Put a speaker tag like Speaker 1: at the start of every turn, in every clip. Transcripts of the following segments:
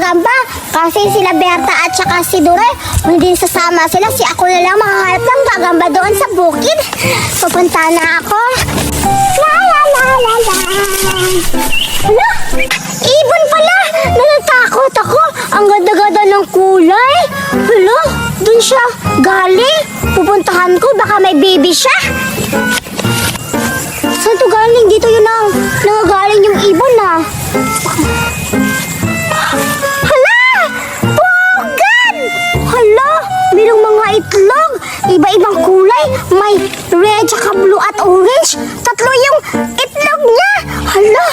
Speaker 1: gagamba. Kasi sila Berta at saka si Duray, hindi sasama sila. Si ako na lang makahanap ng gagamba doon sa bukid. Pupunta na ako. La la la la la. Hala, ibon pala. Natatakot ako. Ang ganda-ganda ng kulay. Hala, dun siya galing. Pupuntahan ko, baka may baby siya. Saan to galing? Dito yun ang nangagaling yung ibon na. Hala! Pugad! Hala! Mayroong mga itlog. Iba-ibang kulay. May red, tsaka blue at orange. Tatlo yung itlog niya. Hala!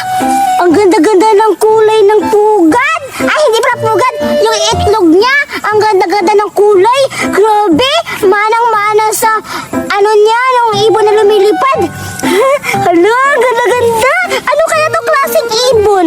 Speaker 1: Ang ganda-ganda ng kulay ng pugad. Ay, hindi pala pugad. Yung itlog niya. Ang ganda-ganda ng kulay. Grabe! Manang-mana sa ano niya, ng ibon na lumilipad. Hala, ganda-ganda. Ano kaya itong klaseng ibon?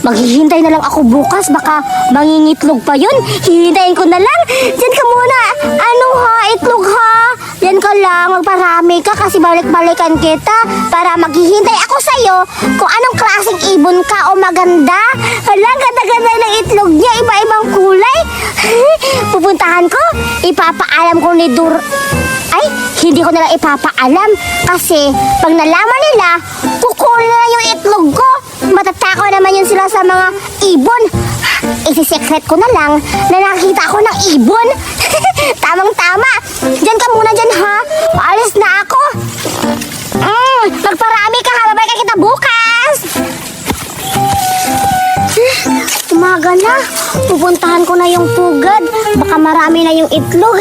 Speaker 1: Maghihintay na lang ako bukas. Baka mangingitlog pa yun. Hihintayin ko na lang. Diyan ka muna. Ano ha, itlog ha? Yan ka lang, magparami ka kasi balik-balikan kita para maghihintay ako sa'yo kung anong klaseng ibon ka o maganda. Hala, ganda-ganda ng itlog niya. Iba-ibang kulay. Pupuntahan ko. Ipapaalam ko ni Ay, hindi ko nalang ipapaalam kasi pag nalaman nila, kukunin na yung itlog ko. Matatakaw naman yun sila sa mga ibon. Isi-secret ko na lang na nakita ako ng ibon. Tamang-tama. Diyan ka muna dyan ha. Paalis na ako. Magparami ka ha. Babalik kita bukas. Umaga na. Pupuntahan ko na yung pugad. Baka marami na yung itlog.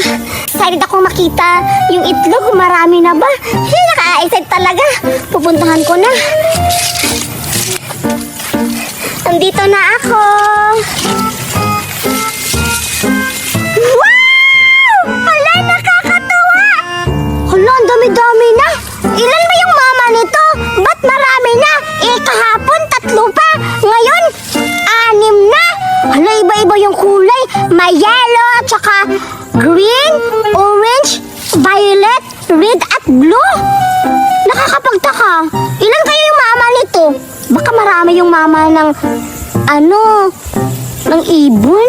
Speaker 1: Excited ako makita yung itlog. Marami na ba? Naka-excited talaga. Pupuntahan ko na. Nandito na ako. Wow! Hala, nakakatuwa! Hala, ang dami-dami na. Ilan ba yung mama nito? Ba't marami na? Kahapon, 3 pa. Ngayon, 6 na. Hala, iba-iba yung kulay. May yellow, tsaka green, orange, violet, red at blue. Nakakapagtaka. Ilan kayo yung mama nito? Baka marami yung mama ng ng ibon.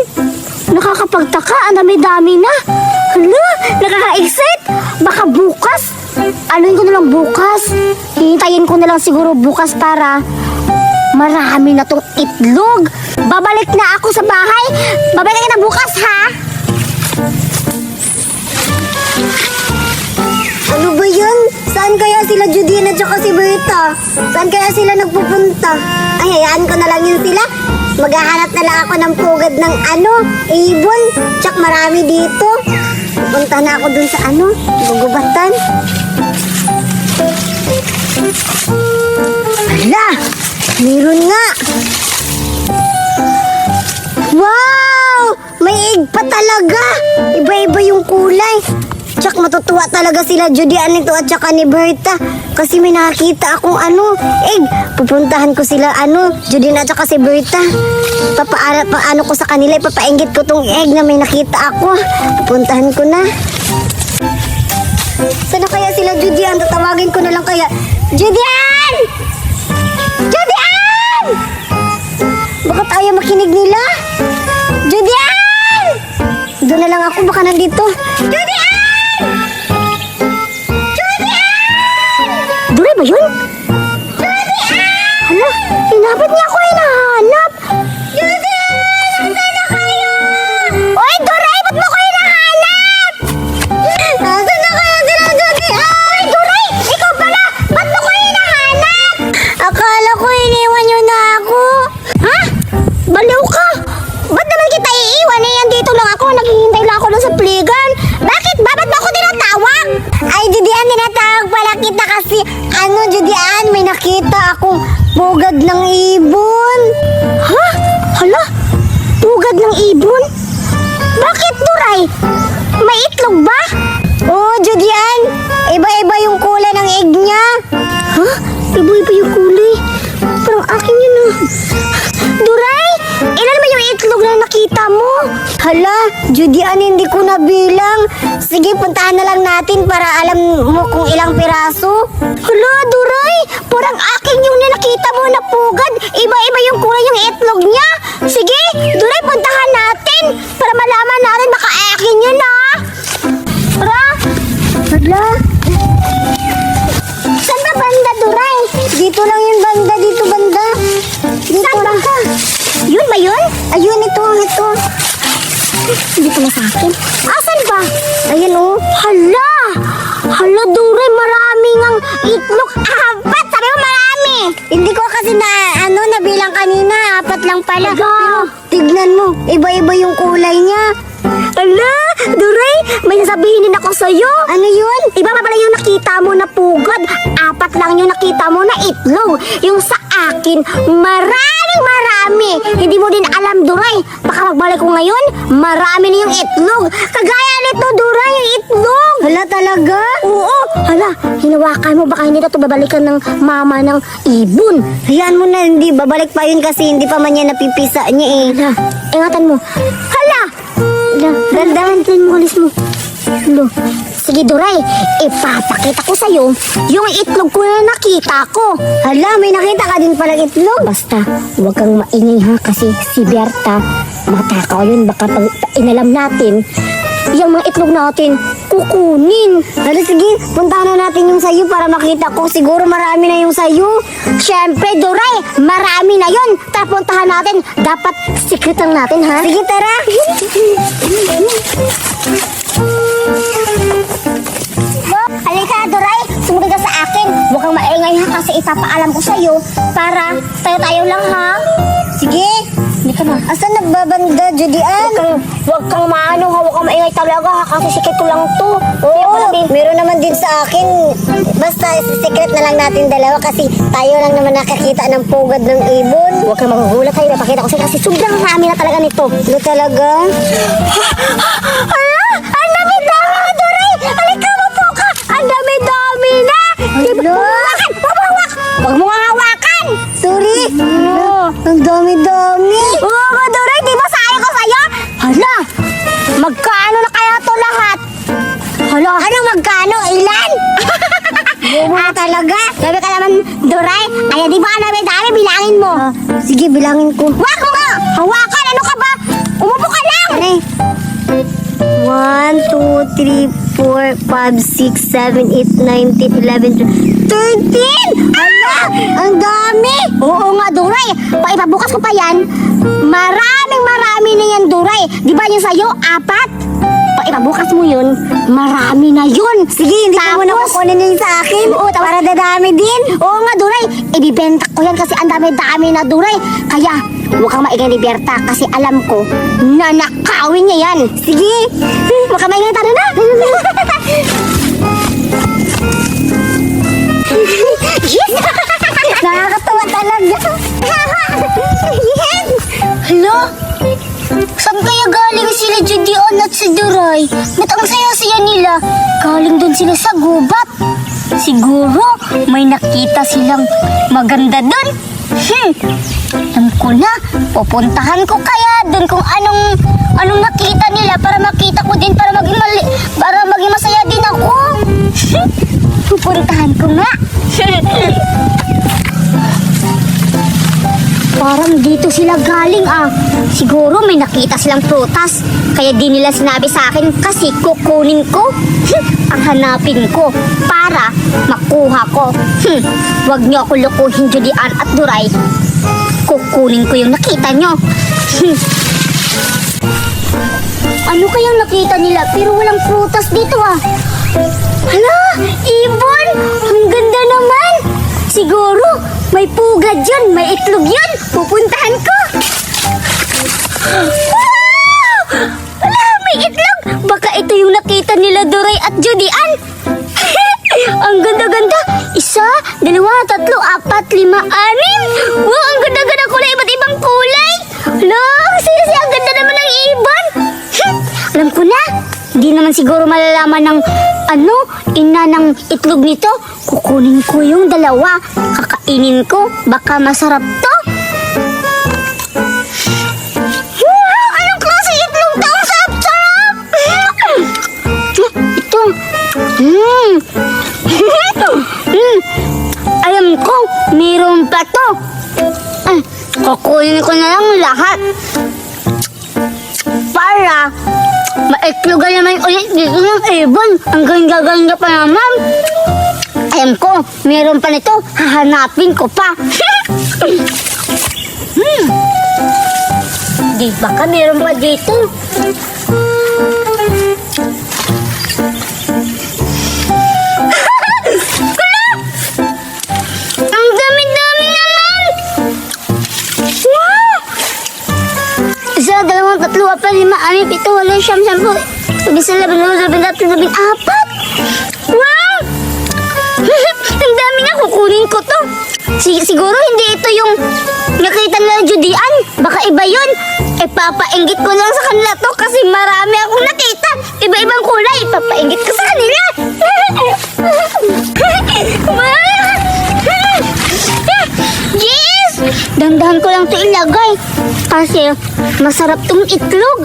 Speaker 1: Nakakapagtaka, ang dami-dami na. Hala, nakaka-excite. Baka bukas. Anuin ko na lang bukas. Hintayin ko na lang siguro bukas para marami na tong itlog. Babalik na ako sa bahay. Babalik na bukas ha. Ano ba yun? Saan kaya sila Judina at si Berta? Saan kaya sila nagpupunta? Ay, hayaan ko na lang yun sila. Maghahanap na lang ako ng pugad ng ibon. Tsak marami dito. Pupunta na ako dun sa gugubatan. Hala! Meron nga! Wow! May egg pa talaga! Iba-iba yung kulay. Tsak matutuwa talaga sila Judian nito at saka ni Berta. Kasi may nakakita akong egg. Pupuntahan ko sila Judian at saka si Berta. Paano ko sa kanila, ipapainggit ko tong egg na may nakita ako. Pupuntahan ko na. Sana kaya sila Judian? Tatawagin ko na lang kaya. Judian! Judian! Baka tayo makinig nila. Judian! Doon na lang ako, baka nandito. Judian! Duray ba yun? Hala, hinabot niya ako hinahanap. Judian! Nasaan na kayo? Oy, Duray! Ba't mo ko hinahanap? Nasaan na kaya sila, Judian? Oy, Duray! Ikaw pala! Ba't mo ko hinahanap? Akala ko iniwan niyo na ako. Ha? Baliw ka! Ba't naman kita iiwan? Dito lang ako. Naghihintay lang ako doon sa pligan. Bakit ba? Ba't mo ako tinatawag? Ay, Judian, tinatawag pala kita kasi Judian, may nakita akong pugad ng ibon. Ha? Hala? Pugad ng ibon? Bakit, Duray? May itlog ba? Oo, Judian. Iba-iba yung kulay ng egg niya. Ha? Iba-iba yung kulay? Parang akin yun. Duray, ilan ba yung itlog na nakita mo? Hala, Judian, hindi ko nabilang. Sige, puntahan na lang natin para alam mo kung ilang piraso. Hala, Duray, parang akin yung nakita mo na pugad. Iba-iba yung kulay yung itlog niya. Sige, Duray, puntahan natin para malaman natin baka akin yun, ha? Tara. Hala. Saan ba banda, Duray? Dito lang yung banda, dito banda. Dito lang ka. Yun ba yun? Ayun, ito. Hindi pala sa akin. Asan ba? Ayan, oh. Hala! Hala, Duray, marami ngang itlog. 4! Sabi mo marami! Hindi ko kasi nabilang kanina. 4 lang pala. Pero, tignan mo. Iba-iba yung kulay niya. Hala, Duray, may sasabihin din ako sa'yo. Ano yun? Iba pa pala yung nakita mo na pugad. 4 lang yung nakita mo na itlog. Yung sa akin, marami. Hindi mo din alam, Duray. Baka magbalik ko ngayon, marami na yung itlog. Kagaya nito, Duray, yung itlog. Hala, talaga? Oo. Hala, hinawakan mo. Baka hindi na ito babalikan ng mama ng ibon. Hayaan mo na, hindi. Babalik pa yun kasi hindi pa man niya napipisa niya eh. Hala, ingatan mo. Hala! Dandahan mo, alis mo. Hala. Sige, Duray, ipapakita ko sa'yo yung itlog ko na nakita ko. Hala, may nakita ka din palang itlog. Basta, huwag kang maingay ha, kasi si Berta, matakaw yun. Baka pag inalam natin, yung mga itlog natin, kukunin. Hala, sige, puntahan na natin yung sayo para makita ko. Siguro marami na yung sayo. Siyempre, Duray, marami na yun. Tara, puntahan natin. Dapat secret lang natin, ha? Sige, tara. Halika, Duray. Sumunod ka sa akin. Huwag kang maingay ha kasi ipapaalam ko sa'yo para tayo-tayo lang ha. Sige. Hindi ka na. Asan nagbabanda, Judian? Huwag kang maano ha. Huwag kang maingay talaga ha kasi sikret ko lang to. Oo, meron naman din sa akin. Basta secret na lang natin dalawa kasi tayo lang naman nakakita ng pugad ng ibon. Huwag kang magugulat ha. Ipapakita ko sa'yo kasi sobrang rami na talaga nito. Ano talaga? Hala! Ang dami-dami na, Duray! Halika mo po ka! Ang dami-dami na! Huwag mo nga hawakan! Sorry! Ang dami-dami! Oo, Duray! Di ba sayo ko sa'yo? Hala! Magkano na kaya to lahat? Hala! Anong magkano? Ilan? Talaga? Sabi ka naman, Duray? Ay, di ba dami-dami? Bilangin mo! Sige, bilangin ko. Huwag mo nga! Hawakan! Ano ka ba? Umupo ka lang! 1, 2, 3, 4, 5, 6, 7, 8, 9, 10, 11, 12, 13! Hala! Ang dami! Oo nga, Duray. Paipabukas ko pa yan. Marami na yan, Duray. Di ba yung sa'yo, 4? Paipabukas mo yun, marami na yun. Sige, hindi ko muna kukunin yun sa akin. Oo, para dadami din. Oo nga, Duray. Ibibenta ko yan kasi ang dami-dami na, Duray. Kaya, huwag kang maingay ni Berta kasi alam ko na nakawin niya yan. Sige. Huwag kang maingay, tara na. Yes! Nakakatawa talaga. Yes! Hello? Saan kaya galing sila Judian at si Duray? Ba't ang saya-saya nila? Galing dun sila sa gubat. Siguro may nakita silang maganda dun. Alam ko na, pupuntahan ko kaya dun kung anong nakita nila para makita ko din para maging masaya din ako. Pupuntahan ko nga. Parang dito sila galing ah. Siguro may nakita silang prutas. Kaya di nila sinabi sa akin kasi kukunin ko. Ang hanapin ko para makuha ko. Huwag niyo ako lukuhin, Judian at Duray. Kukunin ko yung nakita nyo. Ano kayang nakita nila pero walang prutas dito ah. Hala, ibon! Ang ganda naman! Siguro, may pugad yan, may itlog yan. Pupuntahan ko. Wow! Wala, may itlog. Baka ito yung nakita nila Duray at Judian. Ang ganda-ganda. 1, 2, 3, 4, 5, 6. Wow, ang ganda-ganda kulay. Iba't ibang kulay. Hala, kasi ang ganda naman ng ibon. Alam ko na. Hindi naman siguro malalaman ng ina ng itlog nito. Kukunin ko yung dalawa. Kakainin ko. Baka masarap to. Wow! Anong klase itlog to? Ang sarap-sarap! Meron pa to. Kukunin ko na lang lahat. Para maiklugan naman ulit dito ng ibon. Ang ganda-ganda pa naman. Alam ko, meron pa nito. Hahanapin ko pa. Di ba ka meron pa dito? Ang dami-dami naman! Wow! Isa, dalawang, tatlo, apat, lima, anim, pito, walo, siyam, sampu, isa, 11, 12, 13, 14. Wow! Ang dami na, kukunin ko to. Siguro hindi ito yung nakita nila Judian. Baka iba yun. Papainggit ko lang sa kanila to kasi marami akong nakita. Iba-ibang kulay. Papainggit ko sa kanila. Yes! Dandahan ko lang to ilagay. Kasi masarap tong itlog.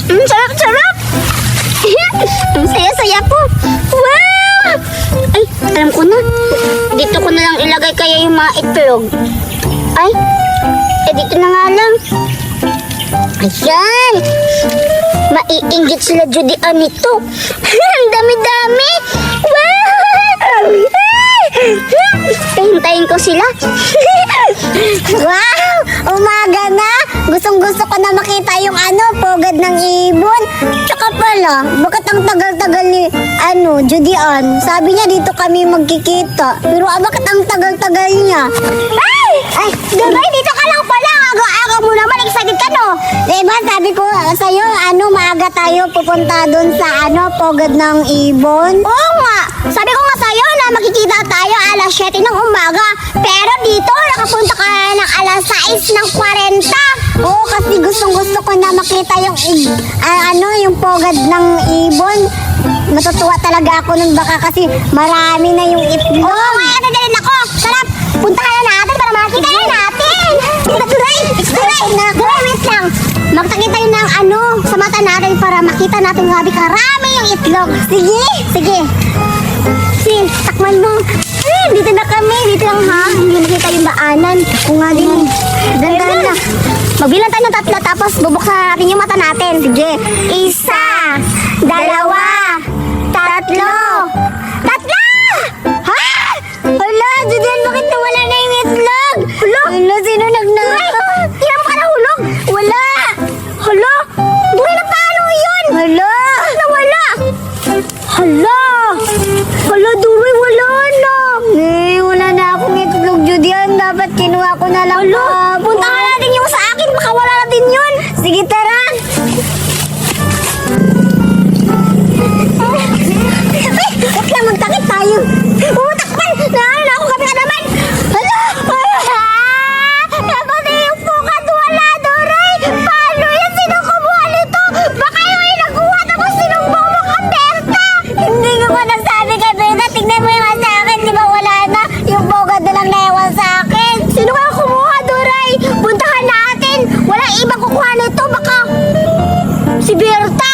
Speaker 1: Sarap-sarap. Ang saya-saya po. Wow! Ay, alam ko na. Dito ko na lang ilagay kaya yung mga itlog. Ay, dito na nga lang. Ayan. Maiinggit sila Judian nito. Ang dami-dami. Wow! Hintayin ko sila. Wow! Umaga na. Gustong-gusto ko na makita yung pugad ng ibon. Tsaka pala, bakit ang tagal-tagal ni Judian? Sabi niya dito kami magkikita. Pero bakit ang tagal-tagal niya? Ay, Duray, dito ka lang pala. Aga-aga mo naman. Excited ka, no? Diba, sabi ko sa'yo, maaga tayo pupunta dun sa pugad ng ibon. Oo nga. Sabi ko nga sa'yo na makikita tayo alas 7 ng umaga. Pero dito, nakapunta ka ng alas 6 ng 40. Oo, kasi gustong-gusto ko na makita yung yung pugad ng ibon. Matutuwa talaga ako nun baka kasi marami na yung itlog. Oo, kaya dadalhin ako. Sarap, puntahan na natin para makita na natin. Duray, wait lang. Magtakita yun ng sa mata natin para makita natin grabe karami yung itlog. Sige. Takman mo. Dito na kami. Dito lang ha. Hindi makita yung daanan. Ako nga din. Dandan na. Magbilang tayo ng 3 tapos bubuksan natin yung mata natin. Sige. 1, 2, 3. 3! Ha? Hala, Judian, bakit nawala na yung itlog? Hala, sino nagnakaw? Hindi mo ka nahulog. Wala. Hala, Duray, na paano yun? Hala. Nawala. Hala, Duray, wala na. Wala na akong itlog, Judian. Dapat kinuha ko na lang. Hala, puntahan natin yung sa akin. Baka wala na din yun. Sige, tara. Wait lang, magtakip tayo. Takpan! Nahala ako kami ka naman. Hala! Napatay yung pugad. Wala, Duray. Paano yan? Sino kumuha nito? Baka yung inakuha tapos sinumbong mo ka, Berta. Hindi ko pa nagsabi kay Berta. Tignan mo yung sa akin. Di ba wala na? Yung pugad na lang naiwan sa akin. Sino kaya kumuha, Duray? Puntahan natin. Walang ibang kukuha nito. Baka si Berta.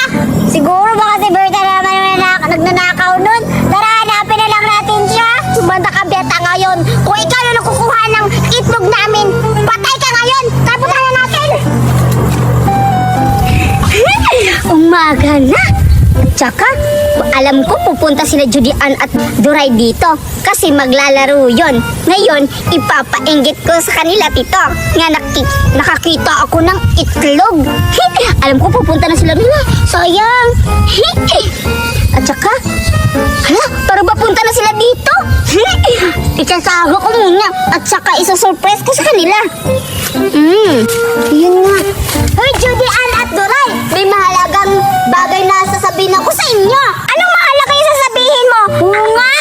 Speaker 1: Siguro baka si Berta naman yung nagnanakaw nun. Tara, hanapin na lang natin siya. Sumanda ka, Berta, ngayon. Kung ikaw yung nakukuha ng itlog namin, patay ka ngayon. Tapuntahan na natin. Umaga na. Tsaka, alam ko pupunta sila Judian at Duray dito kasi maglalaro yon. Ngayon, ipapainggit ko sa kanila, tito. Nga nakakita ako ng itlog. Alam ko pupunta na sila nila. Sayang. At saka, parang papunta na sila dito. Ikasago ko muna at saka isa-surprise ko sa kanila. Yun nga. Hoy, Judian at Duray, may mahalagang bagay na sasabihin ako sa inyo. Anong mahalaga yung sasabihin mo? Oo nga.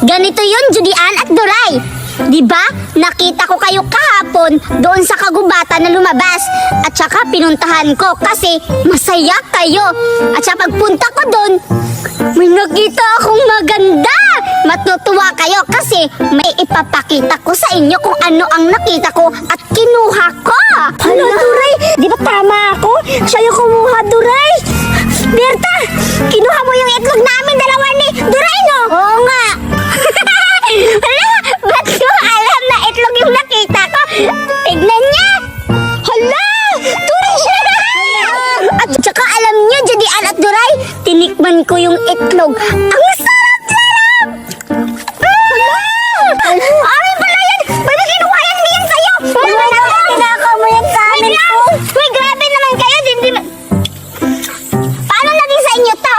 Speaker 1: Ganito yun, Judian at Duray. Diba, nakita ko kayo kahapon doon sa kagubatan na lumabas. At saka pinuntahan ko kasi masaya kayo. At saka pagpunta ko doon, may nakita akong maganda. Matutuwa kayo kasi may ipapakita ko sa inyo kung ano ang nakita ko at kinuha ko. Hala, Duray, di ba tama ako? Siya yung kumuha, Duray. Berta, kinuha mo yung itlog namin dalawa ni Duray, no? Oo nga. Hala, ba't ko alam hinog. Ang sarap-sarap! Amin pala yan! Ba't kinuha yan din sa'yo? Tinaka mo yan sa amin po. Uy, grabe naman kayo. Paano naging sa inyo to?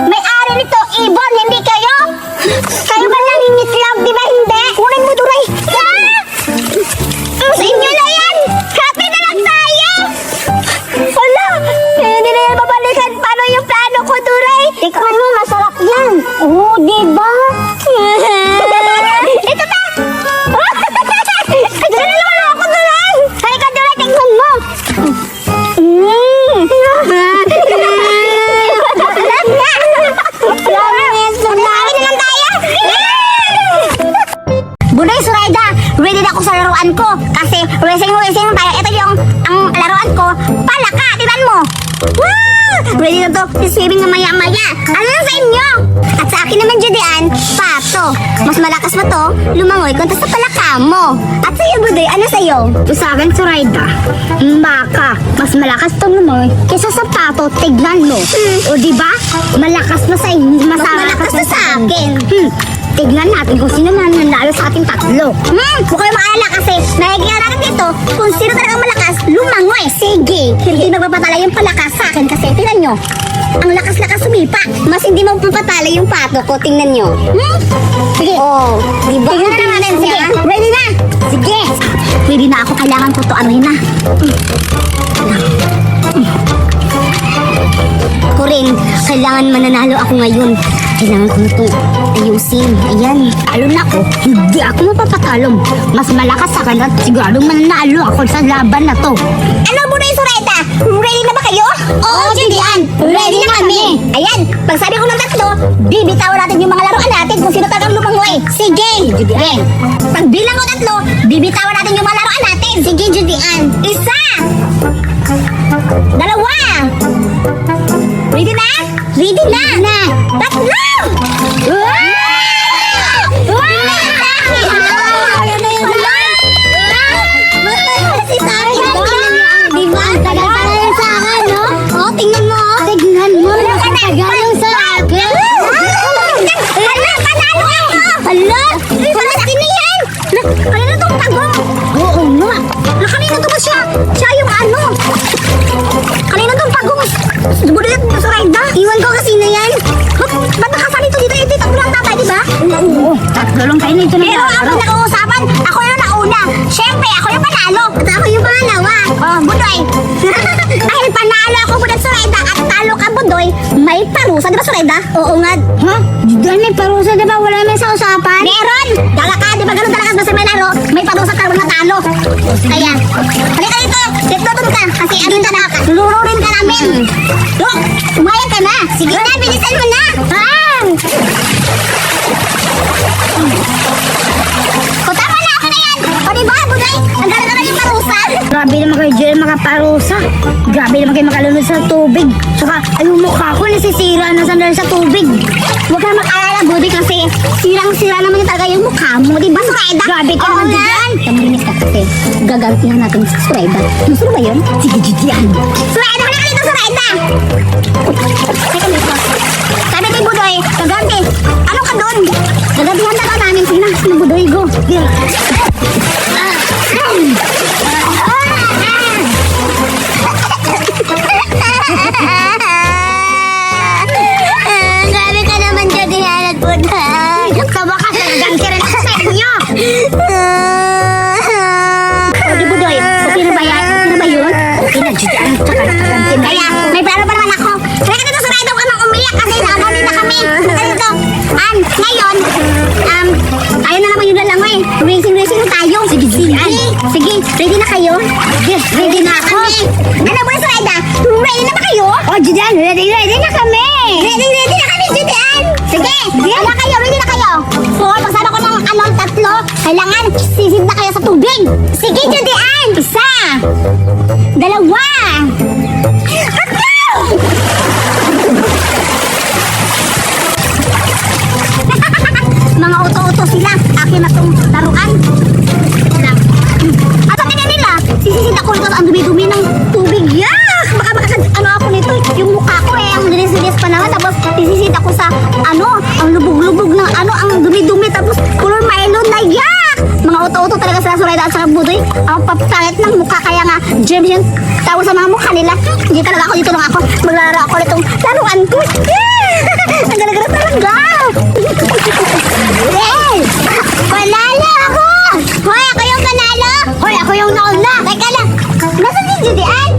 Speaker 1: May ari nito, ibon, hindi kayo? Kayo ba nangingitlog, di ba hindi? Kunin mo, Duray. Sa inyo na yan! Happy na lang tayo! Wala! Hindi na yan mabalikan. Paano yung plano ko, Duray? Tikman mo, masarap yan. Oo, di ba? Ito pa! Diyan na naman ako, Duray! Halika, Duray, tikman mo! Sarap na! Marami naman tayo! Buday, Surayda, ready na ako sa laruan ko. Kasi racing tayo. Ito yung ang laruan ko. Palaka, tinan mo. Wow! Ready na to. Swimming na maya-maya. Ano na sa inyo? At sa akin naman, Judean, pato. Mas malakas ba to? Lumangoy kontra sa palaka mo. At sa iyo, Buday, ano sa iyo? Sa akin, Surayda, baka. Mas malakas tong lumangoy kaysa sa pato. Tignan mo. O diba? Malakas na sa inyo. Mas malakas na sa akin. Tignan natin kung sino man nanalo sa ating tatlo. Huwag kayo maalala kasi nakikita natin dito kung sino talagang malakas lumangoy. Sige, hindi magpapatala yung palaka sa akin kasi tingnan nyo. Ang lakas-lakas sumipa. Mas hindi magpapatala yung pato ko. Tingnan nyo. Sige. Oh, diba? Tignan na natin. Sige, ready na. Sige. Ready na ako. Kailangan ko to anuhin na. Ko rin, kailangan mananalo ako ngayon. Kailangan ko na itong ayusin. Ayan, talo na ako. Hindi ako mapapatalo. Mas malakas sa akin at siguradong mananalo ako sa laban na to. Ano muna yung Surayda? Ready na ba kayo? Oo, Judean. Ready na kami. Ayan, pag sabi ko ng tatlo, bibitawan natin yung mga laruan natin kung sino talagang lumangoy. Sige, Judean. Pag bilang ko tatlo, bibitawan natin yung mga laruan natin. Sige, Judean. Isa. Dalawa. Ready na? Ready na! Tatlo! Diba? Tagal-tagal yung sa akin, no? O, tingnan mo. Tingnan mo. Tagal yung sa akin. Hala, panalo ako! Hala! Hala, sino yan? Kanina itong tagong. Oo nga. Kanina ito ba siya? Siya yung ano? Kanina itong pagong. Buday at Surayda. Iwan ko kasi na yan. Ba't nakasalito dito? Ito tatlo lang tatay, diba? Oo. Tatlo lang tayo nito na. Pero ang pinag-uusapan, ako yung nauna. Siyempre, ako yung panalo. At ako yung pangalawa. Oh, Budoy. Dahil panalo ako, Budoy at Surayda, at talo ka, Budoy, may parusa, diba Surayda? Oo nga. Ha? Diyan may parusa, diba? Wala naman sa usapan? Meron! Dala ka, diba ganun talaga basta may laro, may parusa ka na talo. Kaya, halika dito. Dito ka. Kasi ano ka na, lururin ka namin. Look, umayag ka na. Sige na, bilisan mo na. O, tama na ako na yan. O, diba, Buday? Ang gala naman yung parusa. Grabe naman kayo dyan mga parusa. Grabe naman kayo makalunod sa tubig. Saka, yung mukha ko nasisira na sandal sa tubig. Huwag ka mag-alala, Buday, kasi sirang-sira naman yung talaga yung mukha mo. Diba, Surayda? Grabe ka naman dyan. Tamalimit ka kasi. Gagantihan natin sa Surayda. Gusto ba yun? Sige, Gigian. Surayda, wala ka dito, Surayda. Sabi ni Budoy, gaganti. Ano ka doon? Gagantihan na namin. Sige na, sino Budoy, go. Grabe ka naman dyan, Dihan at Budoy. Sa wakas, gaganti rin ako sa inyo. Hindi, Budoy. Okay na ba yan? Okay na ba yun? Okay na, Dihan. Kaya, may plano pa naman ako. Kaya ka dito, Surayda, huwag ka nang umiyak kasi nakagabi na kami. Dito. Ngayon, ayun na naman yung lalangoy. Racing na tayo. Sige. Sige, ready na kayo? Yes, ready na ako. Ano ba, Surayda? Ready na ba kayo? Oh, Judean, ready na kami. Ready na kami, Judean. Sige, ano kayo? Ready na kayo? So, pagsama ko ng tatlo, kailangan sisid na kayo sa tubig. Sige, Judean. Isa. Dalawa. Tatlo. Mga uto-uto sila. Akin na itong laruan. At sabi nila, sisisid ako ito sa ang dumi-dumi ng tubig. Yak! Baka ano ako nito, yung mukha ko eh. ang linis-linis pa naman. Tapos sisisit ako sa ang lubog-lubog ng ang dumi-dumi. Tapos color Milo na yak! Mga uto-uto talaga sila Zoraida at saka Budoy. Ang papalit ng mukha. Kaya nga, James yun. Tawag sa mga mukha nila. Hindi talaga ako dito lang ako. Maglalaro ako nitong laruan ko. Ang gala-gala talaga. Hey! Panalo ako! Hoy, ako yung panalo! Hoy, ako yung nauna! Teka lang! Nasaan si Judian?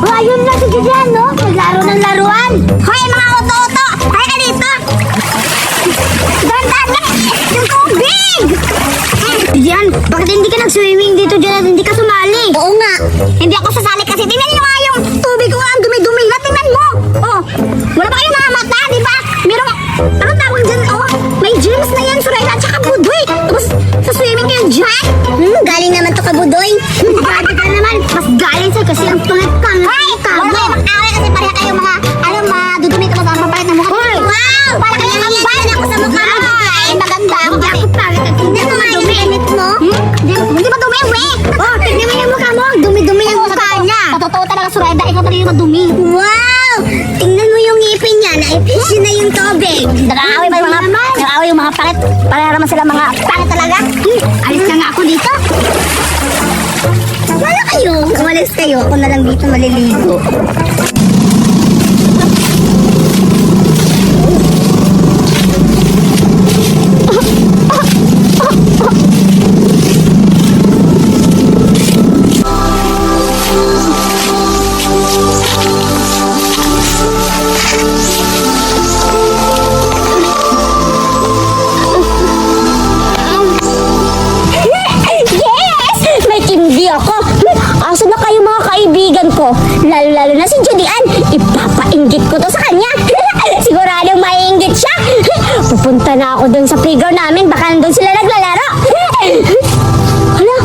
Speaker 1: Oh, ayun na si Judian, no? Maglaro ng laruan! Hoy, mga uto-uto! Hay ka dito! Ganda na! Yung tubig! Judian, bakit hindi ka nag-swimming dito dyan at hindi ka sumali? Oo nga! Hindi ako sasali kasi tingnan nyo nga yung tubig ko ang dumi-dumi na. Tingnan mo! Oh, wala ba kayong mga mata, di ba? Merong, anong tawag dyan? Oh, may gyms na yan, Zoraida at saka Budoy. Tapos, sa swimming kayo dyan? Galing naman to ka, Budoy. Grabe ka naman. Mas galing sa'yo kasi ang pangit-pangit. Ay, wala kayo mag-away kasi pareha kayong mga, madudumi ka mapapalit ng mukha. Wow! Para kayong ambal ako sa mukha mo. Ay, maganda ako. Hindi ako pangit. Hindi mo mainit mo. Hindi mo dumi, we. Oh, tignan mo yung mukha mo. Dumi-dumi yung mukha niya. Sa totoo talaga, Zoraida, ikaw talaga yung madumi. Wow! Tingnan mo yung ngipin niya. Naipisi na yung tubig. Nag-aaway ba yung mga pangit? Pareha naman sila mga pangit talaga. Alis na nga ako dito. Wala kayo. Umalis kayo. Ako na lang dito maliligo. Aso na kayo mga kaibigan ko, lalo-lalo na si Judian, ipapainggit ko to sa kanya. Siguradong maiinggit siya. Pupunta na ako dun sa playground namin, baka nandun sila naglalaro. Hala,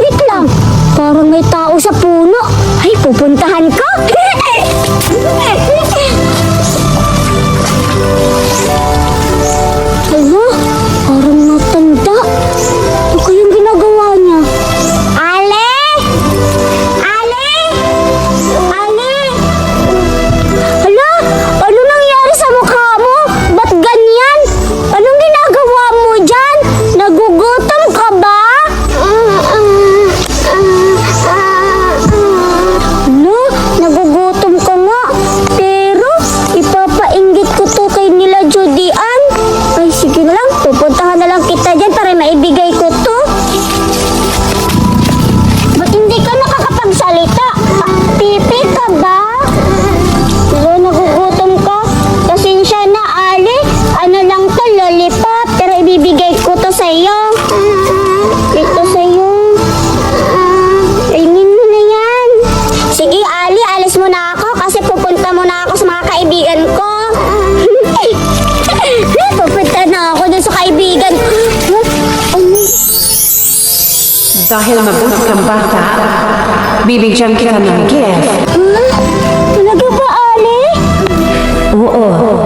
Speaker 1: wait lang, parang may tao sa puno. Ay, pupuntahan ko. Hala, parang matanda. Ano kayong ginagawa niya?
Speaker 2: Dahil mabuti kang bata, bibigyan kita ng gift.
Speaker 1: Talaga ba, Ali?
Speaker 3: Oo,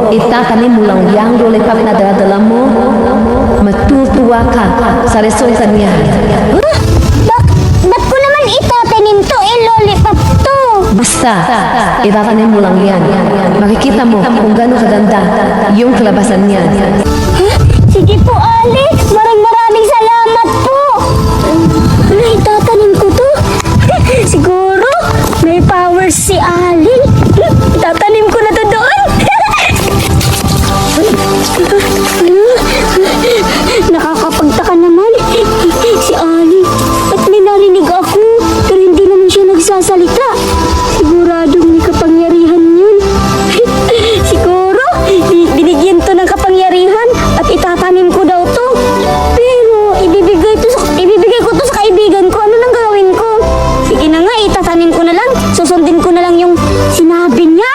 Speaker 3: itatanim mo lang yung lollipop na daladala mo. Matutuwa ka sa resulta niya.
Speaker 1: Ba't ko naman itatanim to? Lollipop to.
Speaker 3: Basta, itatanim mo lang yan. Makikita mo kung gano'ng kaganda yung kalabasan niya.
Speaker 1: Sige po, Ali. Maraming salamat po. Itatanim ko to. Siguro, may powers si Ali. Itatanim ko na to doon. Nakakapagtaka naman. Si Ali. At may narinig ako. Pero hindi naman siya nagsasalita. Siguradong may kapangyarihan yun. Siguro, binigyan to ng kapangyarihan at itatanim ko daw to. Pero, ibibigay ko to sa kaibigan ko. Ano nang gagawin ko? Sige na nga, itatanim ko na lang. Susundin ko na lang yung sinabi niya.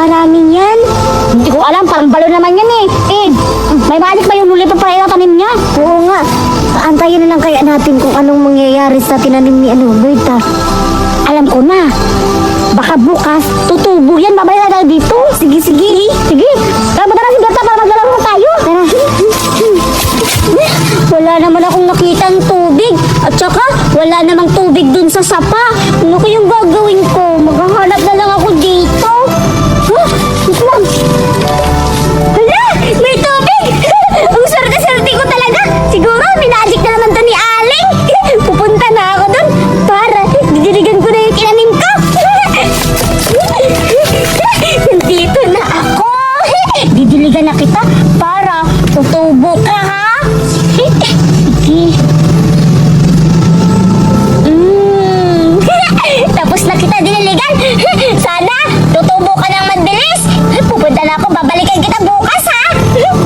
Speaker 1: maraming yan? Hindi ko alam, parang balon naman yan eh. May magic ba yung lulipad para itatanim niya? Oo nga. Antayin na lang kaya natin kung anong mangyayari sa tinanim ni Berta. Alam ko na. Baka bukas, tutubo yan. Babalik na tayo dito. Sige. Tara, punta na si Berta para maglalaro tayo. Tara. Wala naman akong nakitang tubig. At saka, wala namang tubig dun sa sapa. Ano kayong gagawin ko? Maghahanap na lang ako dito. Wait lang. Hala! May tubig! Ang swerte-swerte ko talaga. Siguro, minajik na naman to ni Aling. Pupunta na ako dun para didiligan ko na yung kinanim ko. Nandito na ako. Didiligan na kita para tutubo ka, ha? Sige. Tapos na kita diniligan. Sana tutubo ka ng mabilis. Pupunta na ako, babalikan kita bukas, ha?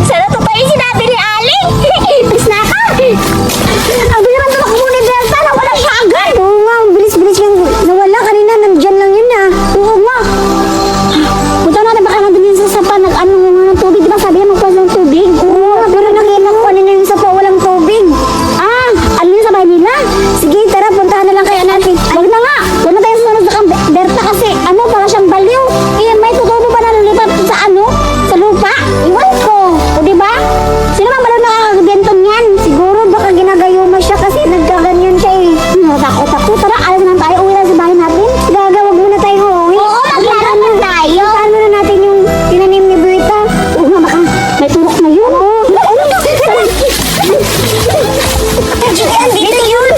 Speaker 1: Sana totoo yung sinabi ni Aling. Please na ka. Ang bilis naman tumakbo ni Berta. Nawala siya agad. Oo nga, ang bilis-bilis yung nawala. Kanina, nandyan lang yun, ha? Oo nga. Punta natin baka nandun sa sapa. Nag-ano nga ng tubig. Diba sabi niya magpas ng tubig? Oo nga, pero nakita ko kanina yung sapa walang tubig. Ano yun sa bahay nila? Sige, tara, puntahan na lang kaya natin. Wag na nga. Wag na tayo sunod sa Berta kasi para siyang baliw. May tutubo ba na lulipat sa sa lupa? Iwan ko. O diba? Sino bang baliw nakakaganton yan? Siguro baka ginagayuma siya kasi nagkaganyan siya eh. Takot ako. Tara, alam na tayo. Uwi na sa bahay natin. Gaga, wag muna tayo uuwi. Oo, maglaro tayo. Puntahan muna natin yung tinanim ni Berta. Oo nga, baka may turok na yun. Oo. Dito yun!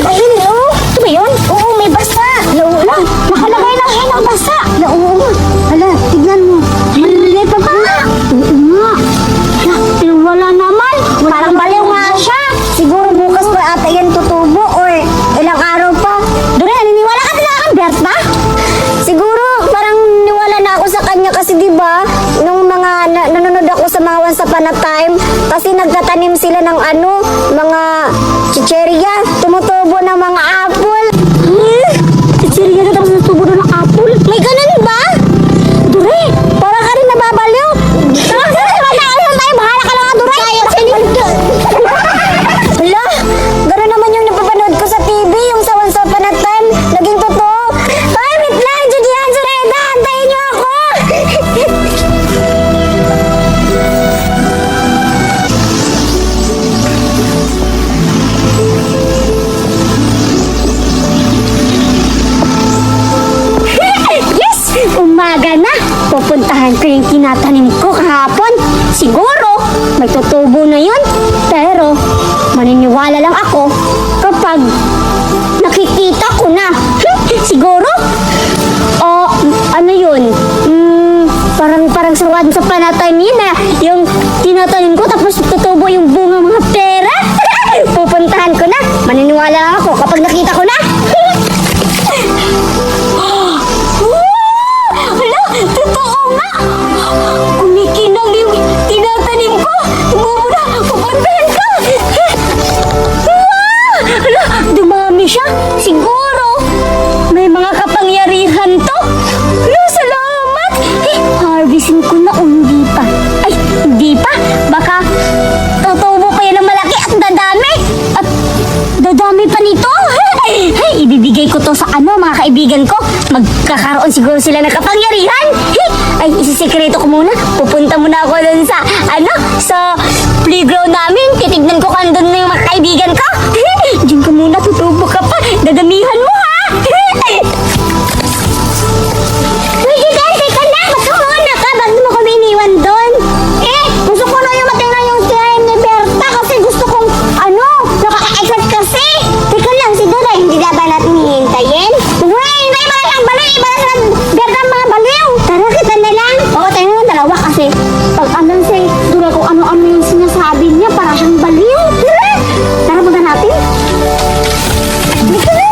Speaker 1: Ayun, oh! Ito ba yun? Oo, may basa! Wala! Nakalagay lang yun ang basa! Oo nga! Hala, tignan mo! Maliliit pa ba? Oo nga! Wala naman! Parang baliw nga siya! Siguro bukas pa ata yan tutubo or ilang araw pa. Doon naniniwala ka talaga kang Berta? Siguro parang niwala na ako sa kanya kasi diba nung mga nanonood ako sa mga Once Upon a Time kasi nagtatanim sila ng mga chicherya, tumutubo ng mga apple. Chicherya na tapos tumutubo ng apple? May ganun ba? Dure, para ka rin nababaliw. Tara, tayo, bahala ka lang nga, Dure. Hala, gano'n naman yung napapanood ko sa TV, yung sa Once Upon a Time, naging totoo. Ay, wait lang, Judian, Sureda, antayin niyo ako. Umaga na, pupuntahan ko yung tinatanim ko kahapon. Siguro, may tutubo na yun. Pero, maniniwala lang ako kapag nakikita ko na. Siguro, ano yun? Parang sa panatay niya na yung tinatanim ko tapos tutubo yung bunga mga pera. Pupuntahan ko na. Maniniwala lang ako kapag nakita ko na. Totoo nga! Kumikinang yung tinatanim ko! Tumubo na! Pupuntahan ko! Hala! Dumami siya! Siguro! May mga kapangyarihan to! Hala! Salamat! Harvestin ko na o hindi pa? Ay! Hindi pa! Baka tutubo pa yan ng malaki at dadami! At dadami pa nito! Ay, ibibigay ko to sa mga kaibigan ko. Magkakaroon siguro sila ng kapangyarihan. Ay, isisikreto ko muna. Pupunta muna ako dun sa, sa playground namin. Titignan ko kung andun na yung mga kaibigan ko. Diyan ka muna, tutubo ka pa. Dadamihan mo, ha? Judian, teka na. Magkamuna ka. Ba't mo kami iniwan dun? Gusto ko na yung matingnan yung tinanim ni Berta kasi gusto kong, nakaka-excite kasi. Teka lang, si Duday, hindi na ba natin hihintayin? Hintayin mo na lang baliw. Iba na sa Berta ang mga baliw. Tara, kita na lang. Oo, tayo na dalawa kasi pag alam si Duday kung ano-ano yung sinasabi niya, para siyang baliw. Tara, punta natin. Dito na.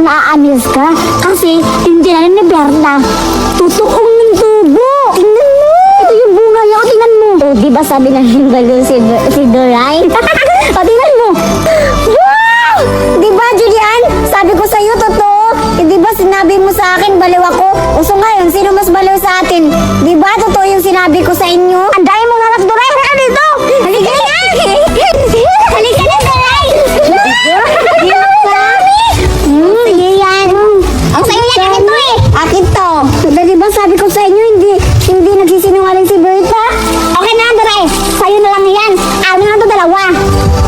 Speaker 1: naaamis ka kasi hindi na rin ni Berta. Tutuong ng tubo. Tingnan mo. Ito yung bunga niya. O, tingnan mo. O, di ba sabi ng balo si Doray? O, tingnan mo. Wow! Di ba, Julian? Sabi ko sa'yo, totoo. Eh, di ba sinabi mo sa akin, baliw ako? Uso ngayon, sino mas baliw sa atin? Di ba, totoo yung sinabi ko sa inyo? Ang dami mong anak, Doray. Halika dito. Halika na. Halika na, Doray. Sige yan. Ang sa'yo yan, akin to eh. Akin to. Di ba sabi ko sa inyo, hindi nagsisinungaling si Berta? Okay na, Doray. Sa'yo na lang yan. Amin lang to, dalawa.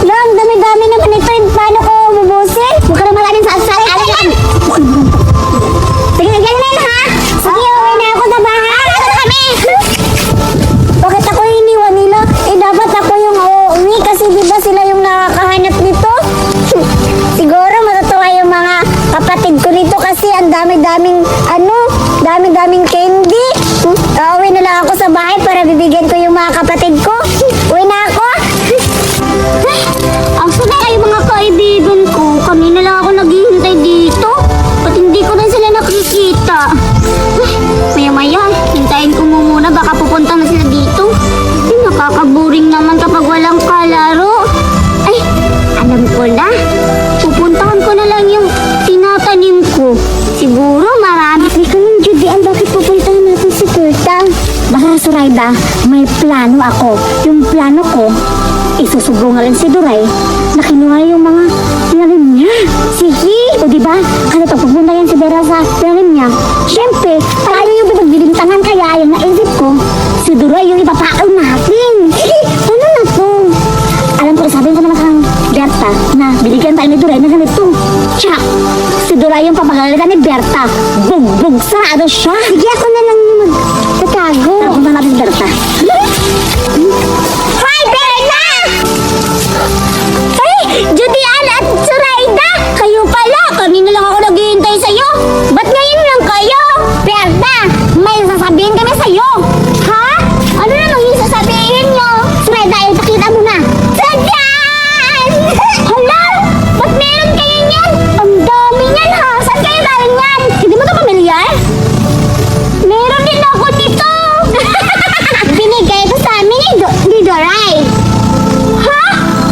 Speaker 1: Lang, dami-dami naman ito. Paano ko bubusin? Huwag ka na maraming sasali. Ano yan? Sige, ganyan ha? Sige, uwi na ako sa bahay. Ano kami? Bakit ako iniwan nila? Eh, dapat ako yung uuwi kasi di ba sila yung nakakahanap nito? Siguro matutuwa yung mga kapatid ko nito kasi ang dami-daming candy. Uwi na lang ako sa bahay para bibigyan ko yung mga kapatid ko. Uwi na ako. Ang sunay ay mga kaibigan ko. Kanina lang ako naghihintay dito. At hindi ko na sila nakikita. Maya-maya, hintayin ko muna. Baka pupunta na sila dito. Nakakaboring naman kapag walang kalaro. Ay, alam ko na. Pupuntahan ko na lang yung tinatanim ko. Siguro marami. Ikaw yung Judy, bakit pupuntahan natin si Berta? Baka Zoraida, may plano ako. Yung plano ko, isusubrungan si Doray na kinuha yung mga tinanim niya. Sige! O diba? Kasi pag pupunta yan si Berta sa tinanim niya, syempre, tayo yung pinagbibintangan kaya yung naisip ko, si Doray yung ipapakaw natin. Ano na to? Alam ko, sabihin ko naman kang Berta na binigyan tayo ni Doray na ganito. Tsak! Si Doray yung papagalitan ni Berta. Bug-bug! Sarado siya! Sige, ako na lang yung magtatago. Tapunta natin si Berta. Hi, Berta! Hey, Judian at Zoraida! Kayo pala! Kanina lang ako naghihintay sa'yo. Ba't ngayon lang kayo? Berta, may sasabihin kami sa'yo. Ha? Ano naman yung sasabihin nyo? Zoraida, ipakita mo na. Saan? Hala! Ba't meron kayo niyan? Ang dami niyan ha! Saan kayo galing yan? Hindi mo ito pamilyar? Meron din ako dito! Binigay ko sa amin ni Doray. Ha?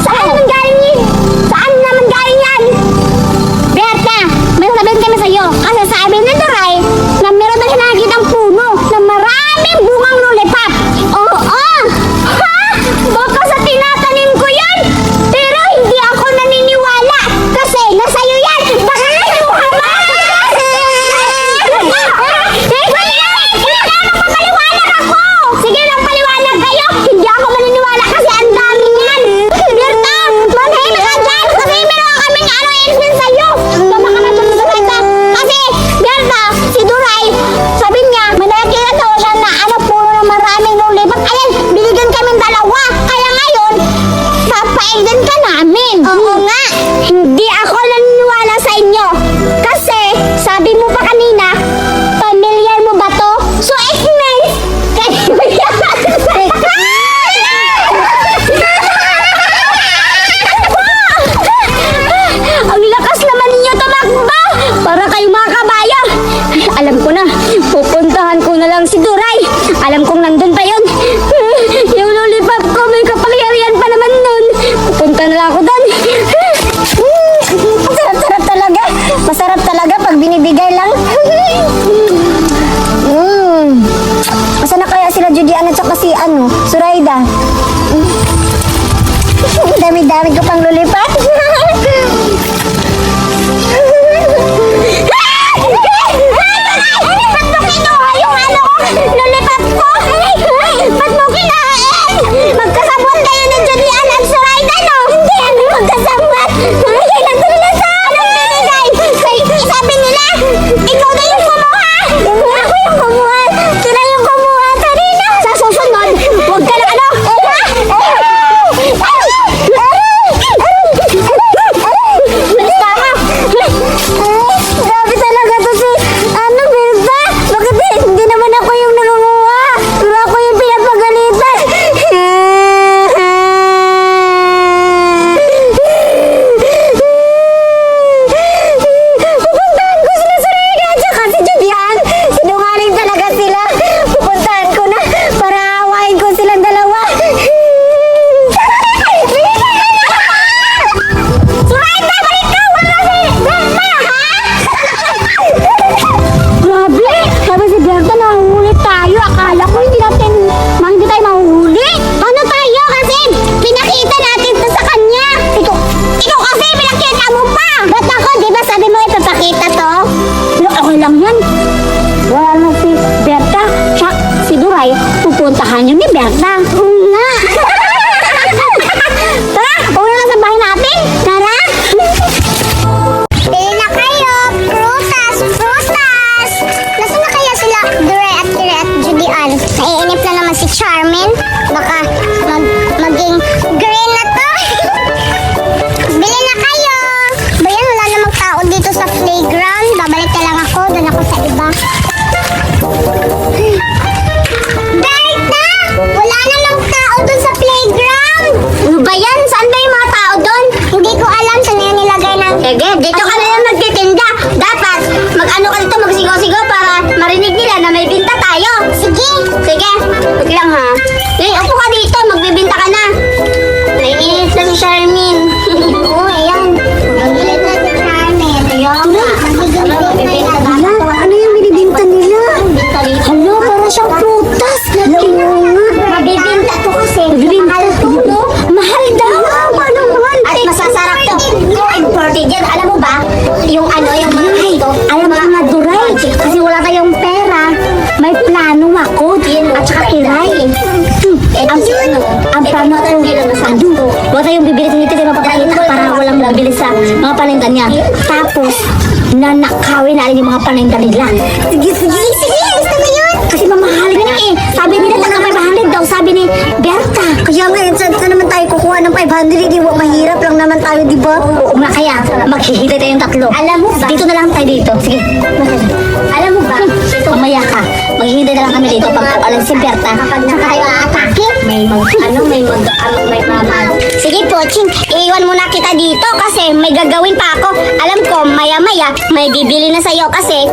Speaker 1: Saan naman galing yun? Saan naman galing yan? Berta, may sabihin kami sa'yo. Kasi sabi ni Doray na meron na siya nakikitang puno na maraming bungang lollipop. Oo! Ha? Baka sa tinatanim ko yan? Pero hindi ako naniniwala kasi nasa'yo yan. Baka nakuha mo! Magpapaliwanag ako! Sige lang, paliwanag kayo! Hindi ako maniniwala kasi ang dami niyan! Berta! Manhimik ka dyan! Kasi meron kaming influence sa'yo! Tama ka na dyan, Berta! Kasi, Berta, si Doray, sabi niya, may nakikita daw siya na puno ng maraming lollipop. Ayan, binigyan kaming dalawa! Kaya ngayon, papaigan ka namin! Oo nga! Hindi ako naniniwala sa inyo! Kasi, sabi mo pa kanina, familiar mo ba to? So, it means, ang lakas naman ninyo tumakbo! Para kayo mga kabayo! Alam ko na, pupuntahan ko na lang si Doray. Alam kong nandun pa yun. Yung lollipop ko, may kapangyarihan pa naman nun. Pupunta na lang ako doon. Masarap-sarap talaga. Masarap talaga pag binibigay lang. Asa na kaya sila Judian at saka si Zoraida? Dami-dami ko pang lollipop. Ba't mo kinuha yung lollipop ko? Ba't mo kinain? Magkasabot kayo ni Judian at Zoraida, no? Hindi, magkasabot. Kailan sila sa binigay? Sabi nila, ikaw na yung kumuha. Ako yung kumuha. Sila yung kumuha. Kanina. Sa susunod, huwag ka na Hala, ano yung binibinta nila? Hala, para siyang prutas. Mabibinta to kasi. Mahal to, no? Mahal daw. Paano mahal? At masasarap to. Imported yan. Alam mo ba? Yung ano, yung mga ito. Alam mo mga duray. Kasi wala tayong pera. May plano ako. At saka kiray. Ang plano ko, wala tayong bibili sa nito. Para walang bibili sa mga paninda niya. Tapos, nanakawin na yung mga paninda nila. Sige. Gusto mo yun? Kasi mamahalin na eh. Sabi nila taga 500 daw. Sabi ni Berta. Kaya nga, saan naman tayo kukuha ng 500? Di ba mahirap lang naman tayo, di ba? Oo nga, kaya maghihintay tayong tatlo. Alam mo ba? Dito na lang tayo dito. Sige. Alam mo ba? Mamaya ka. Maghihintay na lang kami dito pag alam si Berta. Kapag na tayo aatake, may Sige po, Ching. Iiwan muna kita dito kasi may gagawin pa ako. Alam ko, maya-maya, may bibili na sa'yo kasi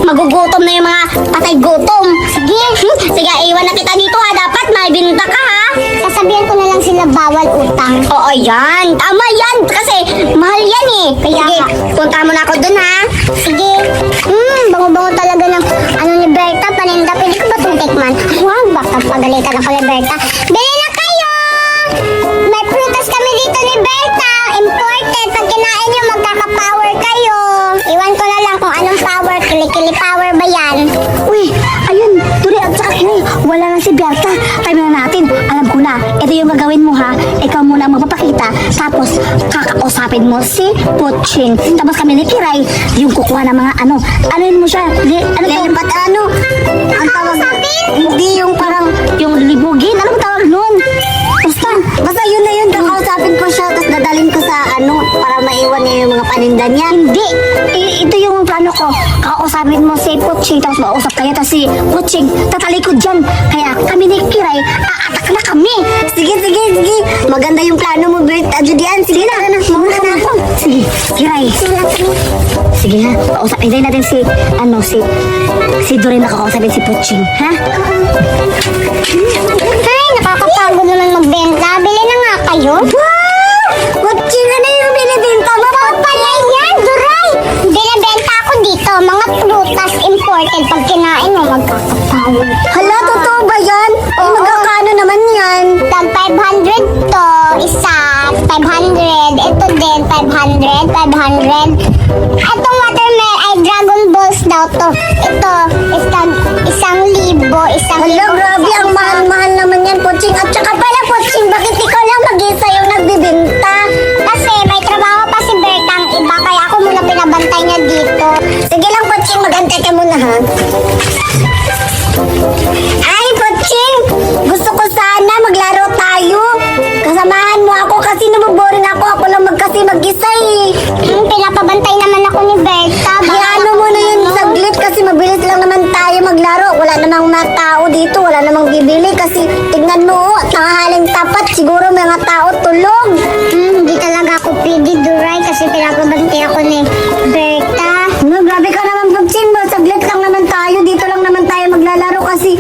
Speaker 1: magugutom na yung mga patay gutom. Sige. Sige, iiwan na kita dito ha. Dapat may binunta ka ha. Sasabihan ko na lang sila bawal utang. Oo, yan. Tama yan. Kasi mahal yan eh. Sige, punta mo na ako dun ha. Sige. Bango-bango talaga ng ano ni Berta. Paninda, pwede ko ba itong tikman? Huwag, baka pagalitan ako ni Berta. Bili na kayo! May prutas kami dito ni Berta. Imported. Pag kinain nyo, magkaka-power kayo. Iwan ko na lang kung anong power. Kili-kili power ba yan? Uy, ayun. Turi at saka Kiray. Wala na si Berta. Time na natin. Alam ko na. Ito yung gagawin mo ha. Ikaw muna ang magpapakita. Tapos, kakausapin mo si Puching. Tapos kami ni Kiray, yung kukuha ng mga ano. Ano yun mo siya? Ano to? Ano? Ang tawag? Hindi yung parang, yung libugin. Ano ang tawag nun? Basta yun na yun. Kakausapin ko siya. Tapos dadalhin ko sa ano, para maiwan niya yung mga paninda niya. Hindi. Ito yung plano ko. Kakausapin mo si Puching. Tapos mausap kayo. Tapos si Puching, tatalikod dyan. Kaya kami ni Kiray, aatak na kami. Sige. Maganda yung plano mo, Bert. Judian, sige na. Mauna na ako. Sige, Kiray. Sige ha. Hintayin natin si Doreen na kakausapin si Puching. Ha? Ay, nakakapagod naman magbenta. Bili na nga kayo. Wow! Puching, ano yung binibenta mo? Pala yan, Doray. Binibenta ako dito. Mga prutas imported. Pag kinain mo, magkakapawin. Hala, totoo ba yan? Ay, magkakano naman yan? Tag 500 to. Isa, 500. Ito din, 500. Itong watermelon ay Dragon Balls daw to. Ito, isang libo. Hala, grabe. Ang mahal-mahal naman yan, Puching. At saka pala, Puching, bakit ikaw lang mag-isa yung nagbibinta? Kasi may trabaho pa si Bertang iba. Kaya ako muna pinabantay niya dito. Sige lang, Puching. Mag-antay ka muna, ha? Ay, Puching! Gusto ko sana maglaro tayo. Kasamahan mo ako kasi naboboring ako. Ako lang mag-isa eh. Pinapabantay naman ako ni Berta. Hayaan mo muna yun saglit kasi mabilis lang naman tayo maglaro. Wala namang mga tao dito. Wala namang bibili kasi tignan mo, tangahaling tapat. Siguro mga tao tulog. Hindi talaga ako pwede, Duray, kasi pinapabantay ako ni Berta. No, grabe ka naman, Puching. Saglit lang naman tayo. Dito lang naman tayo maglalaro kasi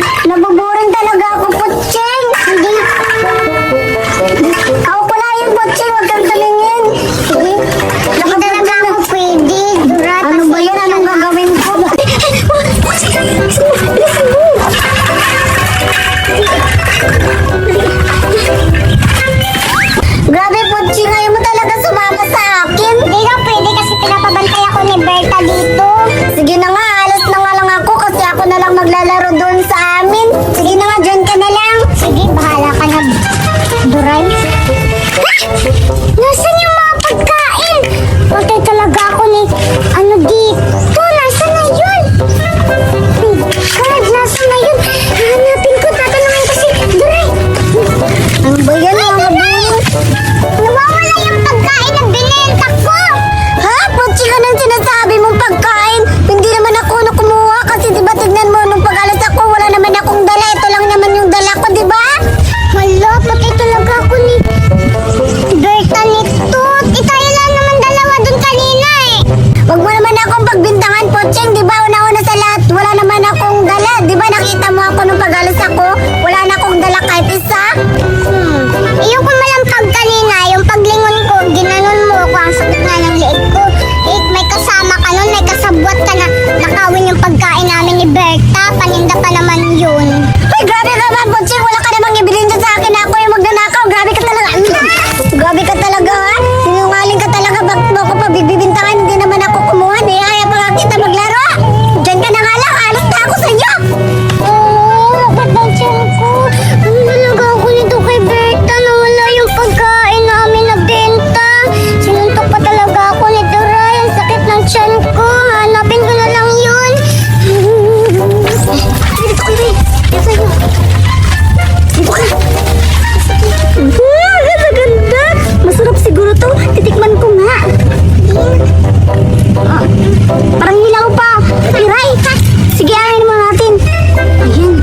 Speaker 1: nanakawin yung pagkain namin ni Berta. Paninda pa naman yun. Ay, grabe ka ba, Butching? Wala ka namang ibilin dyan sa akin. Ako yung magnanakaw. Grabe ka talaga. Grabe ka talaga, ha? Sinungaling ka talaga. Bakit mo ako pabibibintangan? Hindi naman ako kumuha. Di kaya pa kita maglaro. Diyan ka na nga lang. Alis na ako sa inyo. Magandang tiyan ko. Ano talaga ako nito kay Berta? Nawala yung pagkain namin na benta. Sinuntok pa talaga ako nito, Ray. Ang sakit ng tiyan ko. Hanapin ko na lang yun. Dito ko, Ray. Dito sa'yo. Dito ka. Ganda-ganda. Masarap siguro to. Titikman ko nga. Parang hilaw pa. Ray, sige, amin mo natin. Ayan.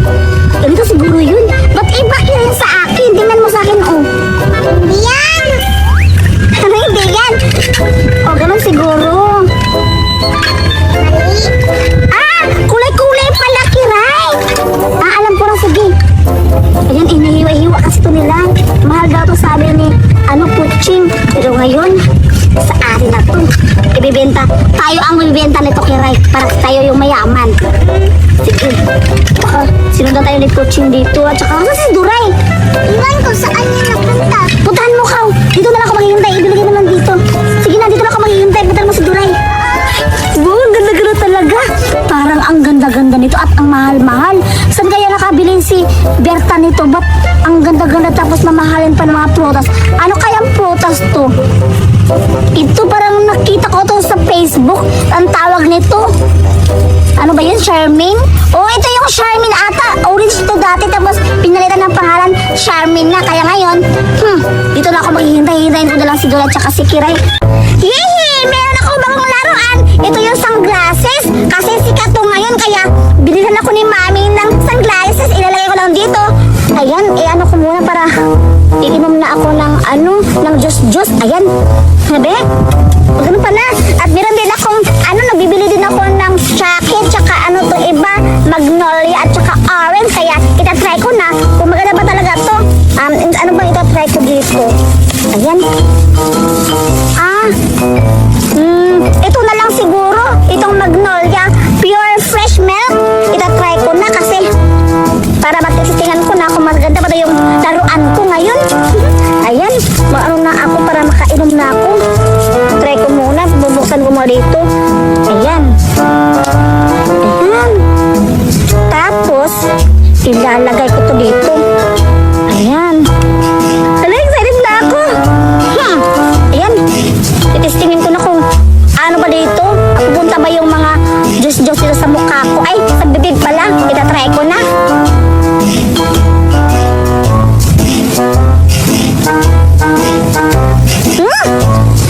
Speaker 1: Ganito siguro yun. Ba't iba yun sa akin? Tingnan mo sa akin, oh. Hindi yan. Ano hindi yan? Oh, ganun siguro. Kulay-kulay pala, Kiray. Alam ko na, sige. Ayan, inihiwa-hiwa kasi ito nila. Mahal daw to, sabi ni, Puching. Pero ngayon, sa atin na to. Ibibenta. Tayo ang ibibenta nito, Kiray. Para tayo yung mayaman. Sige. Baka sinundan tayo ni Puching dito. At saka, kasi si Duray. Iwan ko saan niya napunta. Puntahan mo, Kaw. Dito na lang ako maghihintay. Ibigay mo lang dito. Sige na, dito na ako maghihintay. Puntahan mo si Duray. Wow, ang ganda-ganda talaga. Parang ang ganda-ganda nito at ang mahal-mahal. Saan kaya nakabili si Berta nito? Ba't ang ganda-ganda tapos mamahalin pa ng mga prutas? Ano kayang prutas to? Ito parang nakita ko to sa Facebook. Ang tawag nito. Ano ba yun? Charmin? Oh, ito yung Charmin ata. Orange to dati tapos pinalitan ng pangalan Charmin na. Kaya ngayon, dito na ako maghihintay-hintayin ko na lang si Dora at saka si Kiray. Yehey! Meron ako bagong laruan. Ito yung sunglasses. Kasi sikat to ngayon kaya binilhan ako ni Mami ng sunglasses. Ilalagay ko lang dito. Ayan, ano ko muna para iinom na ako ng ng juice. Ayan. Sabi? Ganun pala. At meron din akong, nabibili din ako ng jacket, tsaka to iba, magnolia, at tsaka orange. Kaya itatry ko na kung maganda ba talaga to. Ano bang itatry ko dito? Ayan. Ito na lang siguro. Itong magnolia, pure fresh milk. Itatry ko na kasi para matitisingan ko na kung maganda ba ito yung laruan ko ngayon. Ayan. Maano na ako para makainom na ako. Try ko muna. Bubuksan ko muna dito. Ayan. Ayan. Tapos, ilalagay ko to dito. Ayan. Hala, excited na ako. Ayan. Titistingin ko na kung ano ba dito. Pupunta ba yung mga juice dito sa mukha ko. Ay, sa bibig pala. Itatry ko na.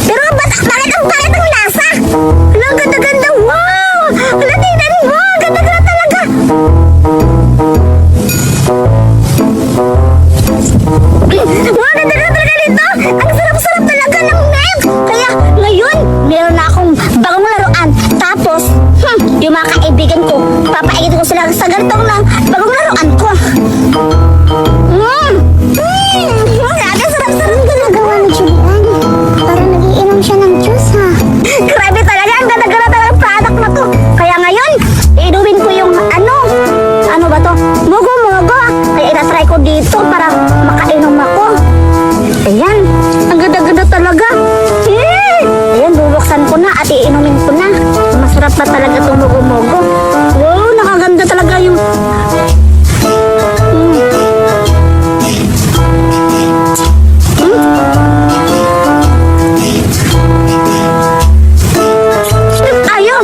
Speaker 1: Pero bakit ang pangit ang lasa? Hala, ang ganda-ganda. Wow! Hala, tingnan mo. Ang ganda-ganda talaga. Wow, ganda-ganda talaga dito. Ang sarap-sarap talaga ng milk. Kaya ngayon, meron na akong bagong laruan. Tapos, yung mga kaibigan ko, papaigit ko sila sa ganitong ng bagong laruan ko. Grabe, sarap-sarap ginagawa ni Julian. Parang nagiinom siya ng juice, ha? Grabe talaga, ang ganda-ganda talaga ng product na to. Kaya ngayon, iinumin ko yung ano ba to? Mugo-mugo. Kaya itatry ko dito para makainom ako. Ayan, ang ganda-ganda talaga. Ayan, bubuksan ko na at iinumin ko na. Masarap na talaga itong mugo-mugo. Wow, nakaganda talaga yung... Ayaw!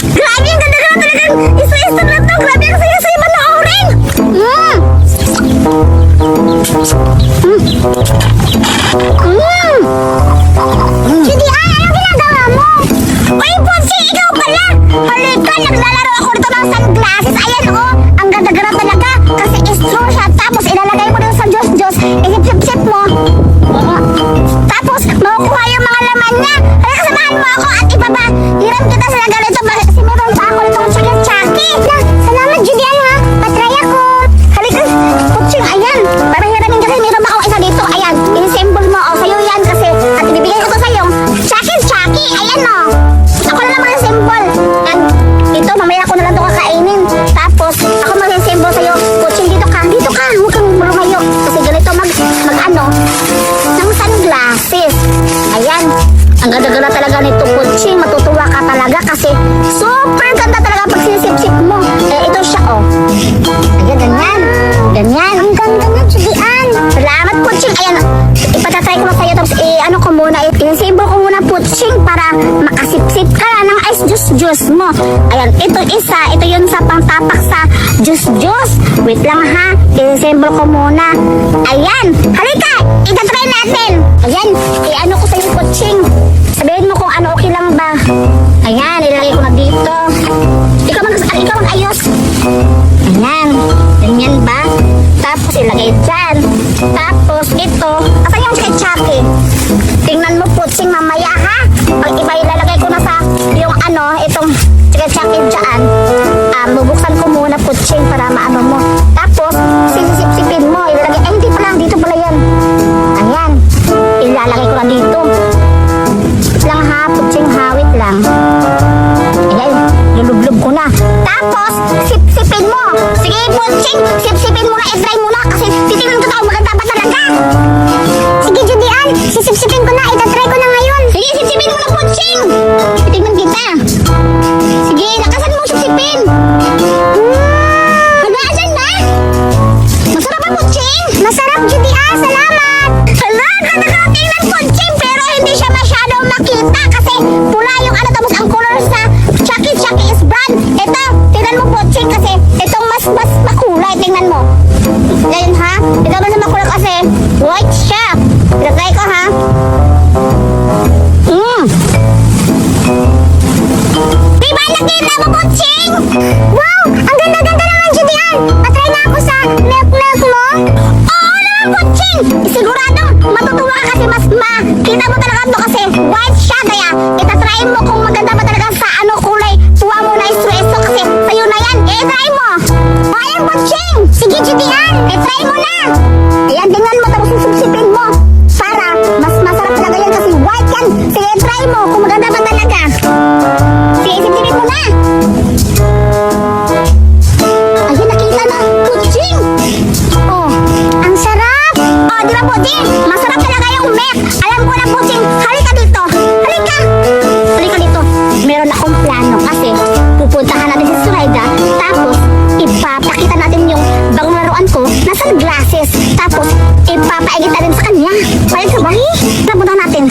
Speaker 1: Grabe, ang ganda-ganda talagang isa-isa na to. Grabe, ang saya-saya manoorin. Julian, anong ginagawa mo? Uy, Ponsi, ikaw pala. Halika, naglalaro ako dito ng sunglasses. Ayan, oh, ang ganda-ganda talaga. Kasi straw siya. Tapos ilalagay mo dito sa juice. Isip-sip mo. Tapos, makukuha yung mga laman niya. Halika, samahan mo ako at ibaba. Hiram kita sila ganito. simple. And ito, mamaya ko na lang ito kakainin. Tapos, ako mag-symbol sa'yo. Kutsing, dito ka. Dito ka. Huwag kang lumayo. Kasi ganito ng sunglasses. Ayan. Ang ganda-ganda talaga nito, Kutsing. Matutuwa ka talaga kasi super ganda talaga pag sinisip-sip mo. Ito siya, oh. Ayan, ganyan. Ganyan. Ang ganda niya, Julian. Salamat, Kutsing. Ayan, ipatatry ko na sa'yo. Tapos, ano ko muna, i-symbol ko muna, Kutsing, para makasip-sip ka ng ice juice mo. Ayan, ito isa. Ito yun sa pangtapak sa juice. Wait lang ha. I-symbol ko muna. Ayan. Halika. Itatry natin. Ayan. I-ano ko sa'yo, Kutsing. Sabihin mo kung ano, okay lang ba? Ayan. Ilagay ko na dito. Ikaw mag-ayos. Ayan. Ganyan ba? Tapos ilagay dyan. Tapos ito. Asan yung Chucky? Tingnan mo, Kutsing, mamaya ha. Pag iba ilalagay ko na sa yung ano, itong Chucky dyan. Bubuksan ko muna, Kutsing, para maano mo. Tapos, sisip-sipin mo. Ilalagay, ay hindi pala, dito pala yan. Ayan. Ilalagay ko na dito. Wait lang ha, Kutsing, hawit lang. Ayan, lulublog ko na. Tapos, sip-sipin mo. Sige, Kutsing, sip-sipin mo na, i-try mo na. Kasi titingnan ko na kung maganda ba talaga. Sige, Judian, sisip-sipin ko na, itatry ko na ngayon. Sige, sip-sipin mo na, Kutsing. Titingnan kita. Sige, lakasan mo sip-sipin. Mag-aasan na? Masarap ba, Kutsing? Masarap, Judian, salamat. Hala, tingnan, Kutsing, pero hindi siya masyadong makita kasi pula yung ano, tapos ang color sa Chucky is brown. Ito, tingnan mo, Kutsing, kasi itong mas makulay, tingnan mo. Ngayon ha, ito mas makulay kasi white siya. Ilagay ko ha. Diba nakita mo, Kutsing? Wow, ang ganda-ganda naman, Judian. Patry na ako sa milk mo. Oo naman, Kutsing. Sigurado, matutuwa ka kasi mas makita mo talaga ito kasi white siya. Kaya itatry mo kung maganda ba talaga sa ano kulay. Tuwa mo na iso kasi sa'yo na yan. I-try mo. O, ayan, Kutsing. Sige, Judian, i-try mo na. Ayan, tingnan mo tapos susipsipin mo. Para mas masarap talaga yan kasi white yan. Sige, i-try mo kung maganda ba talaga. Sige, isipsipin mo na. Ayun, nakita na. Kutsing. Oh, ang sarap. Oh, di ba, Kutsing? Masarap talaga yung milk. Alam ko na, Kutsing. Halika dito. Halika. Halika dito. Meron akong plano kasi pupuntahan natin si Suraida. Tapos, ipapakita natin yung bagong laruan ko na sunglasses. Tapos, ipapaigit natin sa kanya. Payag ka ba? Napunta natin.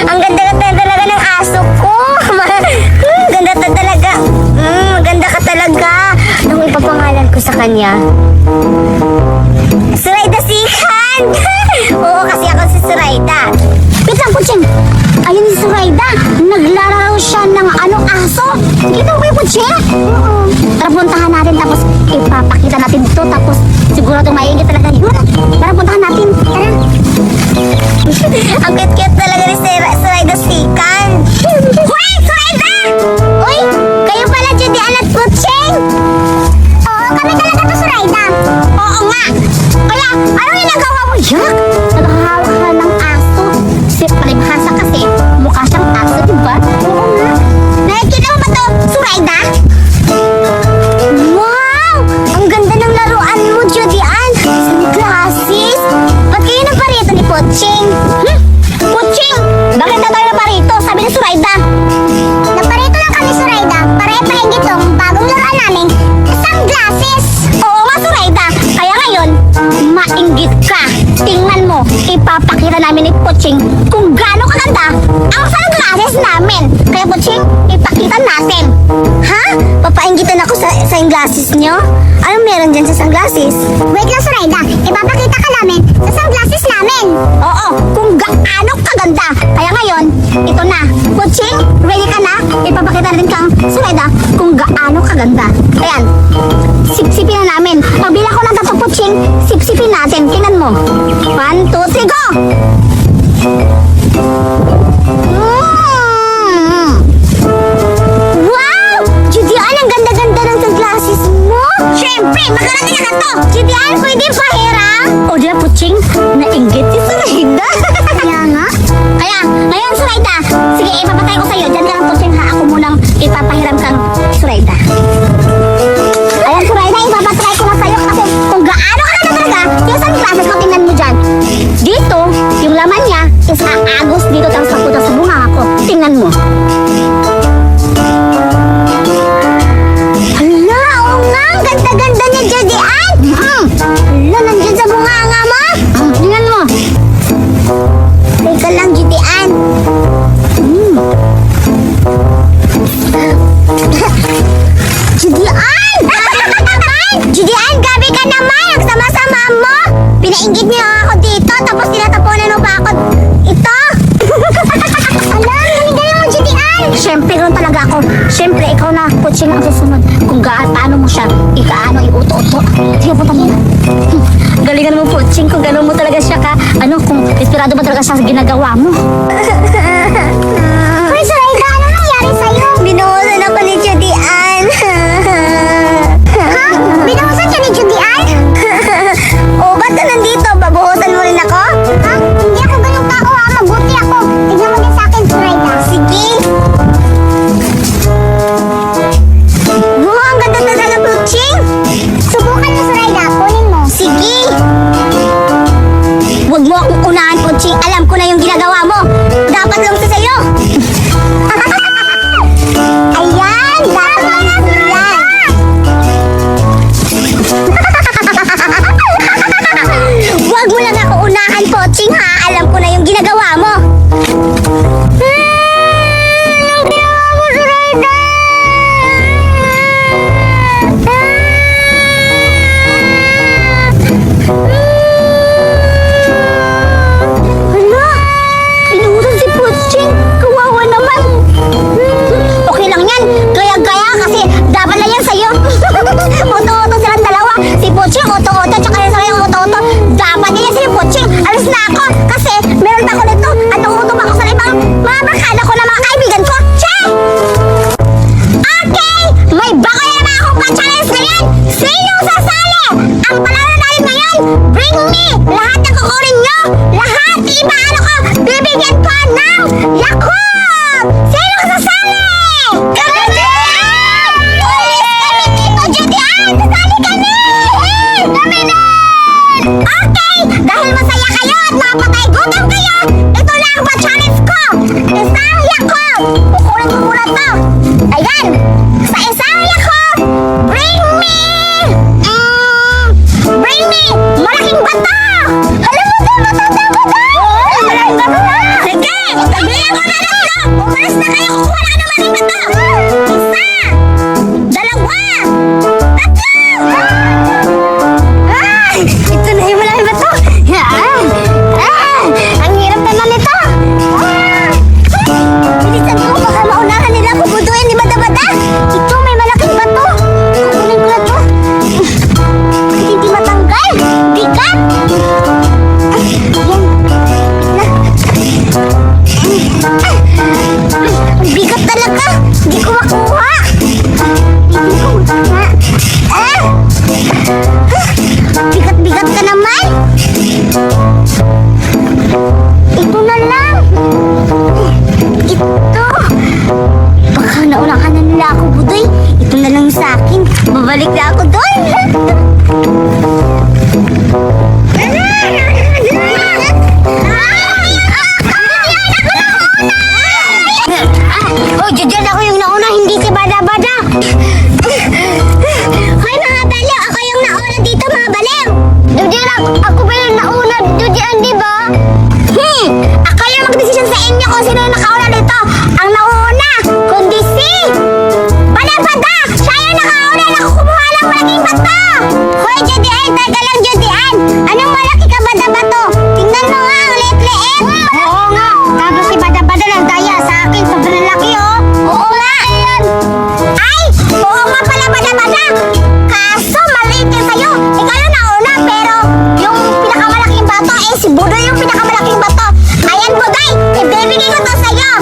Speaker 1: Ang ganda-ganda talaga ng aso ko. Ganda ka talaga. Maganda ka talaga. Anong ipapangalan ko sa kanya? Suraida Sikan. Oo, kasi ako si Suraida. Wait lang, Kutsing. Ayun si Suraida. Naglalaro siya ng anong aso. Kita mo ba yung Kutsing? Oo. Tara, puntahan natin. Tapos ipapakita natin ito. Tapos siguro maingit talaga yun. Tara, puntahan natin. Tara. Ang cute-cute talaga ni Suraida Sikan. Hoy, Suraida! Uy, kayo pala, Judian at Kutsing. Oo, kami talaga to, Suraida. Oo nga. Kaya, ano ginagawa mo, Jack? Naghahawak ka ng aso. Palibhasa kasi mukha siyang aso, diba? Oo nga. Nakikita mo ba to, Suraida? Wow! Ang ganda ng laruan mo, Judian. Sunglasses. Ba't kayo naparito ni Kutsing? Kutsing! Bakit na tayo naparito? Sabi ni Suraida. Naparito lang kami, Suraida. Para ipaigit tong bagong laruan namin. Sunglasses. Oo nga, Suraida. Kaya ngayon, mainggit ka. Tingnan mo, ipapakita namin ni Kutsing kung gaano kaganda ang sunglasses namin. Kaya Kutsing, ipakita natin. Ha? Papainggitan ako sa sunglasses nyo? Anong meron dyan sa sunglasses? Wait lang, Suraida. Ipapakita ka namin sa sunglasses namin. Oo, kung gaano kaganda. Kaya ngayon, ito na. Kutsing, ready ka na? Ipapakita natin kang Suraida kung gaano kaganda. Ayan, sipsipin na namin. Pabila ko ng tato, Kutsing, sipsipin natin. Tingnan mo. 1, 2, 3, go! Wow! Judian, ang ganda-ganda ng sunglasses mo. Siyempre, makarating na to. Judian, pwede pahiram? O, di ba, Kutsing? Nainggit si Suraida. Kaya nga. Kaya, ngayon, Suraida, sige, ipapatay ko sa'yo. Diyan ka lang, Siyempre, ganun talaga ako. Siyempre, ikaw na, Puching, ang susunod. Kung paano mo siya, ikaano, iuto-uto. Sige, punta mo. Galingan mo, Puching, kung gano'n mo talaga siya ka. Kung inspirado ba talaga siya sa ginagawa mo. Hoy, Sarayda, ano nangyari sa'yo? Binuhusan ako ni Judy Ann. Ha? Binuhusan ka ni Judy Ann? O, ba't ka nandito? Babuhusan mo rin ako? Ha? Hindi ako ganun tao, ha? Mabuti ako. Tignan mo din sa akin, Sarayda. Sige. Ang ganda talaga, Puching. Subukan mo, Sarayda. Kunin mo. Sige. Huwag mo akong unahan, Puching. Alam ko na yung ginagawa mo. Dapat lang sa sa'yo. Ayan, dapat lang yan. Huwag mo lang ako unahan, Puching, ha? Alam ko na yung ginagawa mo. Ang ginawa mo, Sarayda. Hala, pinuhusan si Puching. Kawawa naman. Okay lang yan. Gaya-gaya kasi dapat lang yan sa'yo. Oto-oto silang dalawa. Si Puching, oto-oto, tsaka yung sarili oto-oto. Dapat yan si Puching. Alas na ako kasi meron pa ako nito at uutom ako sa ibang mga barkada ko na mga kaibigan ko. Che! Okay! May bako na naman akong pa-challenge ngayon. Sino sasali? Ang palaro natin ngayon, bring me! Lahat ng kukunin nyo, lahat ibaano ko, bibigyan ko ng Yakult! Sino sasali? Kami din! Police kami dito, Judy Ann! Sasali kami! Kami din! Okay! Dahil masaya kayo at mapatay gutom kayo, ito lang ang pa-challenge ko! Isang Yakult! Kukunin ko muna to! Ayan! Sa isang Yakult, bring me! Bring me! Malaking bato! Alam mo ba, bato! Malaking bato na! Sige! Sabihin ko na lang ito! Umalis na kayo! Kukuha na ka ng malaking bato! Isa! Dalawa! Tatlo! Ito na yung malaking bato! Ang hirap naman nito! Bilisan ko! Baka maunahan nila ako buduin ni Bada-Bada! Ito, may malaking bato! Kukunin ko na to! Hindi matanggal! Bigat! Ang bigat talaga! Hindi ko makuha! Hindi ko makuha! Bigat-bigat ka naman! Ito na lang! Ito! Baka naunahan na nila ako, Budoy! Ito na lang sa akin! Babalik na ako doon! Oh, Judian, ako yung nauna, hindi si Bada-Bada. Hoy, mga baliw, ako yung nauna dito, mga baliw. Judian, ako ba yung nauna, Judian, di ba? Ako yung mag-desisyon sa inyo kung sino yung nakauna dito. Ang nauna, kundi si Bada-Bada. Siya yung nakauna, nakukumuha lang malaking bato. Hoy, Judian, teka lang, Judian. Anong malaki ka, Bada-Bato? Tingnan mo nga, ang liit-liit. Oo nga, tapos si Bada-Bada lang daya sa akin. Sobrang laki, oh. Oo nga. Ay, oo nga pala, Bada-Bada. Kaso, maliit yan sa'yo. Ikaw yung nauna, pero yung pinakamalaking bato, si Budoy yung pinakamalaking bato. Ayan, Budoy, ibibigay ko to sa'yo.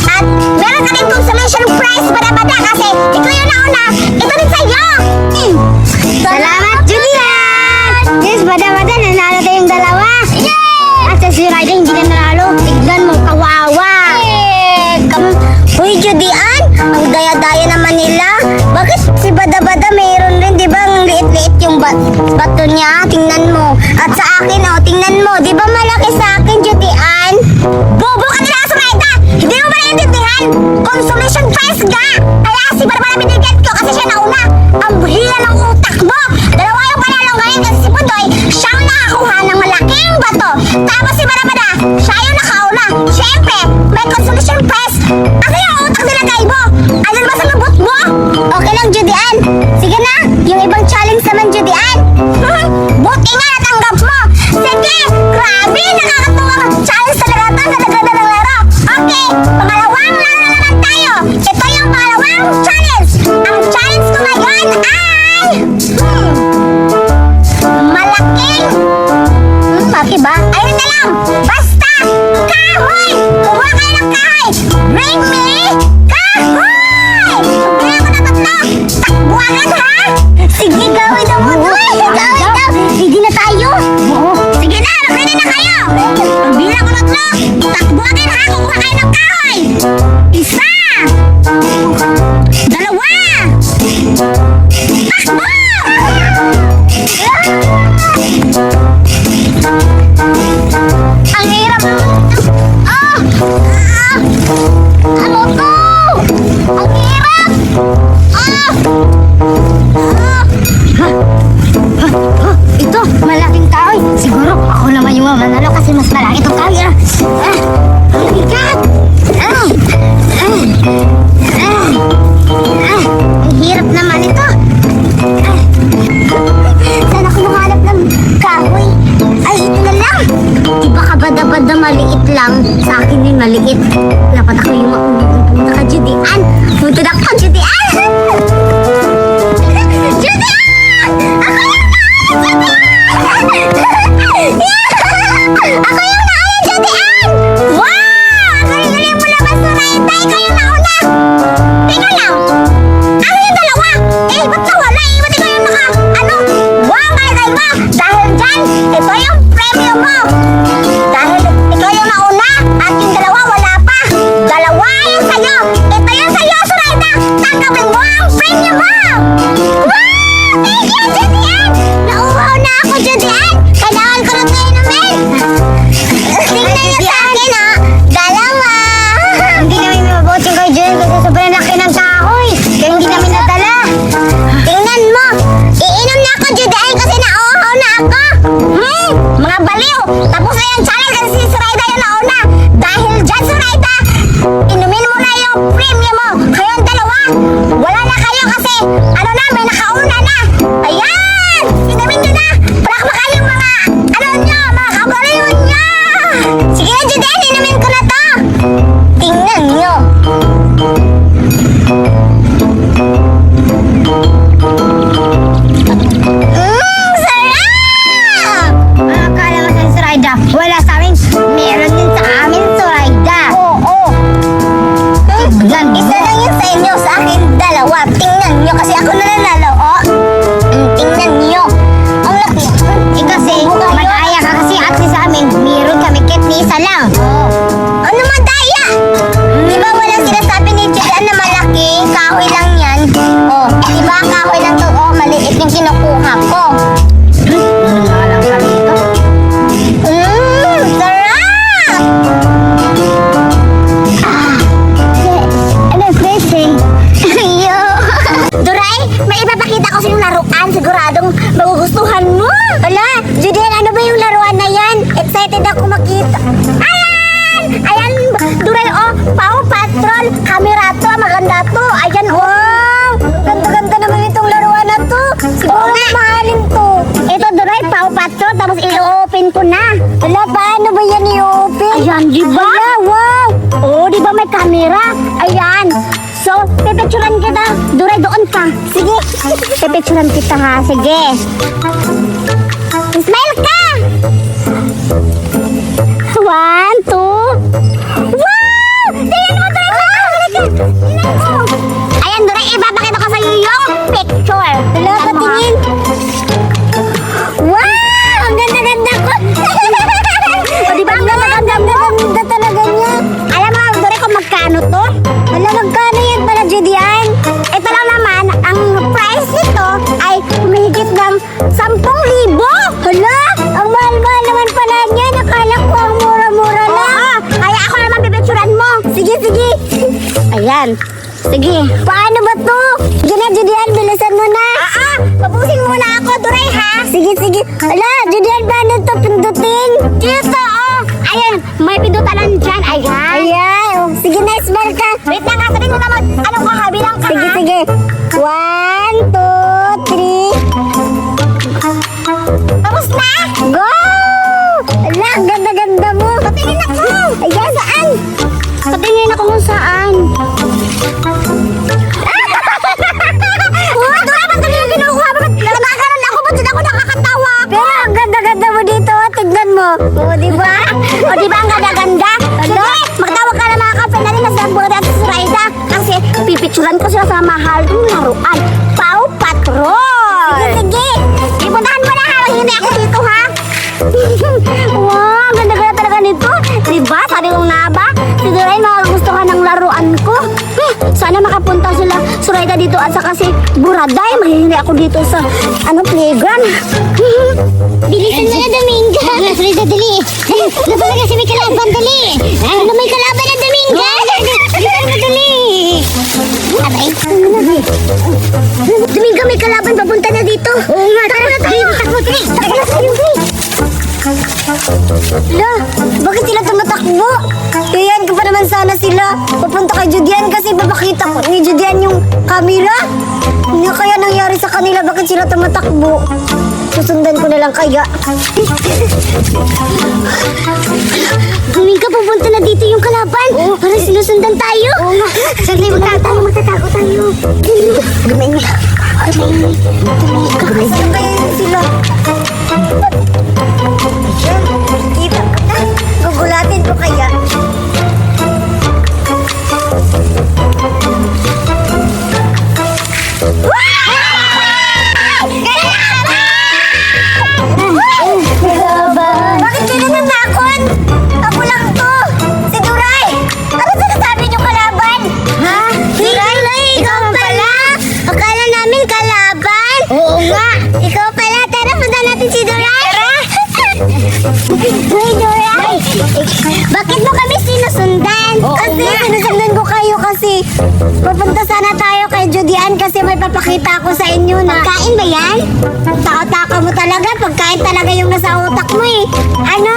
Speaker 1: At meron ka rin consolation prize, Bada-Bada, kasi ikaw yung nauna. Ito din sa'yo. Salamat, Julian! Yes, Bada-Bada, nanalo tayong dalawa. Yay! At sa si Ryder, hindi na nanalo. Tignan mo, kawawa. Uy, Judian, ang daya-daya naman nila. Bakit si Bada-Bada mayroon rin, di ba? Ang liit-liit yung bato niya. Tingnan mo. At sa akin, oh, tingnan mo. Di ba malaki sa akin, Judian? Bobo ka nila, Sumeda! Hindi mo ba naiintindihan? Consolation prize ga! Kaya si Bada-Bada binigyan ko kasi siya nauna. Ang hila ng utak mo! Dalawa yung panalo ngayon kasi si Budoy, siya ang nakakuha ng malaking bato. Tapos si Bada-Bada, siya yung nakauna. Siyempre, may consolation prize. Kasi yung utak nilagay mo. Ano ba sa lubot mo? Okay lang, Judian. Sige na, yung ibang challenge naman, Judian. Buti nga natanggap mo. Sige, grabe, nakakatuwa. Challenge talaga ito. Ganda ng laro. Okay, pangalawang laro na naman tayo. Kahoy! Sabihan ko na tatlo! Takbo agad ha! Sige, gawin na mo to! Gawin daw! Sige na tayo! Oo! Sige na! Ready na kayo! Pagbilang ko tatlo! Takbo agad ha! Kukuha kayo ng kahoy! Isa! Dalawa! Takbo! Ang hirap naman ito! Ano to? Ang hirap! Ito, malaking kahoy. Siguro ako naman yung manalo kasi mas malaki itong kahoy. Ang bigat! Ang hirap naman ito. Saan ako makahanap ng kahoy? Ay, ito na lang. Di ba kabada-bada maliit lang? Sa akin din maliit. Dapat ako yung punta ka, Judian. Punta na ka, Judian! Judian! Ako yung nauna, Judian! Ako yung nauna, Judian! Wow! Ang galing mo naman sa naitay. Ikaw yung nauna! Tingnan lang! Ano yung dalawa? Eh, ba't nawala eh? Ba't ikaw yung wow, galing mo! Dahil dyan, ito yung premyo mo! Dahil ikaw yung nauna at yung dalawa wala pa! Dalawa yung sa'yo! Ito yung sa'yo, Zoraida! Tanggapin mo ang premyo mo! Wow! Thank you, Judian! Nauuhaw na ako, Judian! Kailangan ko lang kayo namin! Tingnan niyo sa akin, ha! Dalawa! Hindi namin mabuting kayo, Judian, kasi sobrang laki ng kahoy! Kaya hindi namin nadala! Tingnan mo! Iinom na ako, Judian, kasi nauuhaw na ako! Mga baliw! Tapos na yung challenge kasi si Zoraida yung nauna! Dahil dyan, Zoraida, inumin mo na yung premium mo! Kayong dalawa, wala na kayo kasi ano na, may nakauna na! Ayan! Inumin nyo na! Palakpakan yung mga, mga kabaliw nyo! Sige na, Judian, inumin ko na to! Tingnan nyo! Sarap! Akala mo sa Zoraida, wala sa amin. Meron din sa amin, Zoraida. Oo. Isa lang yun sa inyo, sa akin dalawa. Tingnan nyo kasi ako nananalo, oh. Tingnan nyo. Ang laki. Kasi madaya ka kasi at sa amin, meron kami kit ni isa lang. Ano madaya? Di ba walang sinasabi ni Julian na malaki? Kahoy lang yan. Oh, di ba ang kahoy lang to? Oh, maliit yung kinukuha ko. Lang kami ito. Sarap! Ano, fresh Ayo. Duray, may ipapakita ko sa yung laruan. Siguradong magugustuhan mo. Wala, Judian, ano ba yung laruan na yan? Excited ako makita. Ayan! Ayan, Duray, oh, Paw Patrol, camera to, maganda to. Ayan, wow! Ganda-ganda naman itong laruan na to. Siguro mahalin to. Ito, Duray, Paw Patrol, tapos i-open ko na. Wala, paano ba yan i-open? Ayan, di ba? Wala, wow! Oh, di ba may camera? Ayan. So, pipicturan kita. Duray, doon ka. Sige, pipicturan kita ha. Sige. Smile ka! 1, 2. Wow! Tingnan mo, Duray! Tingnan mo! Ayan, Duray, ipapakita ko sa iyo yung picture. Wala, patingin. Wow! Ang ganda-ganda ko! O, di ba ang ganda-ganda mo? Ang ganda talaga niya. Alam mo, Duray, kung magkano to? Wala, magkano yan pala, Judian? Ito lang naman, ang price nito ay humihigit ng 10,000. Hala, ang mahal-mahal naman pala niya. Nakala ko ang mura-mura lang. Kaya ako naman pipicturan mo. Sige, sige. Ayan. Sige. Paano ba to? Sige na, Judian, bilisan mo na. Pabusin muna ako, Duray, ha? Sige, sige. Hala, Judian, paano to pindutin? Dito, oh. Ayan, may pindutan dyan. Ayan. Ayan. Oh, sige na, smile ka. Wait lang, sabihin mo naman. Anong kahabilang ka, sige, sige. 1, 2, 3. Tapos na? Go! Ala, ang ganda-ganda mo. Patingin ako. Ayan, saan? Patingin ako kung saan. Duray, ba't kami yung kinukuha? Bakit nagkakaroon ako? Ba't ako nakakatawa? Pero ang ganda-ganda mo dito. Tignan mo. O, diba? O, diba ang ganda-ganda? Sige, magtawag ka na mga kape na rin. Nasa buhay at Tuturuan ko sila sa mahal kong laruan. Paw Patrol! Sige! Ipuntahan mo na ha! Hindi ako dito ha! Wow! Ganda-ganda talaga nito! Diba? Sabi kong nga ba? Si Duray makagustuhan ng laruan ko. Sana makapunta sila Suraida dito at saka si Buraday. Mahihingi ako dito sa playground. Bilisan mo na, Dominga! Suraida, dali! Laban na kasi may kalaban, dali! Ano may kalaban na, Dominga? Bilisan mo, dali! Abay, Dominga, may kalaban, papunta na dito. Oo nga, tara na tayo. Takbo, dali. Takbo na tayo, dali. Lo, bakit sila tumatakbo? Iyan ko pa naman sana sila. Papunta kay Judian kasi papakita ko ni Judian yung camera. Ano kaya nangyari sa kanila? Bakit sila tumatakbo? Susundan ko na lang kaya. Dominga, pupunta na dito yung kalaban. Parang sinusundan tayo. Oo nga. Sagli, magtatago tayo. Gamay niya. Gamay niya. Kaya sila. Kita ko na. Gugulatin ko kaya. Bakit sila natakot? Ako lang to. Si Duray. Ano sinasabi niyo kalaban? Ha? Duray, ikaw pala? Akala namin kalaban? Oo nga. Ikaw pala. Tara, punta natin si Duray. Tara. Hey, Duray. Bakit mo kami sinusundan? Kasi sinusundan ko kayo kasi pupunta sana tayo kay Judian kasi may papakita ako sa inyo na. Pagkain ba yan? Tao-taka mo talaga. Pagkain talaga yung nasa utak mo eh. Ano?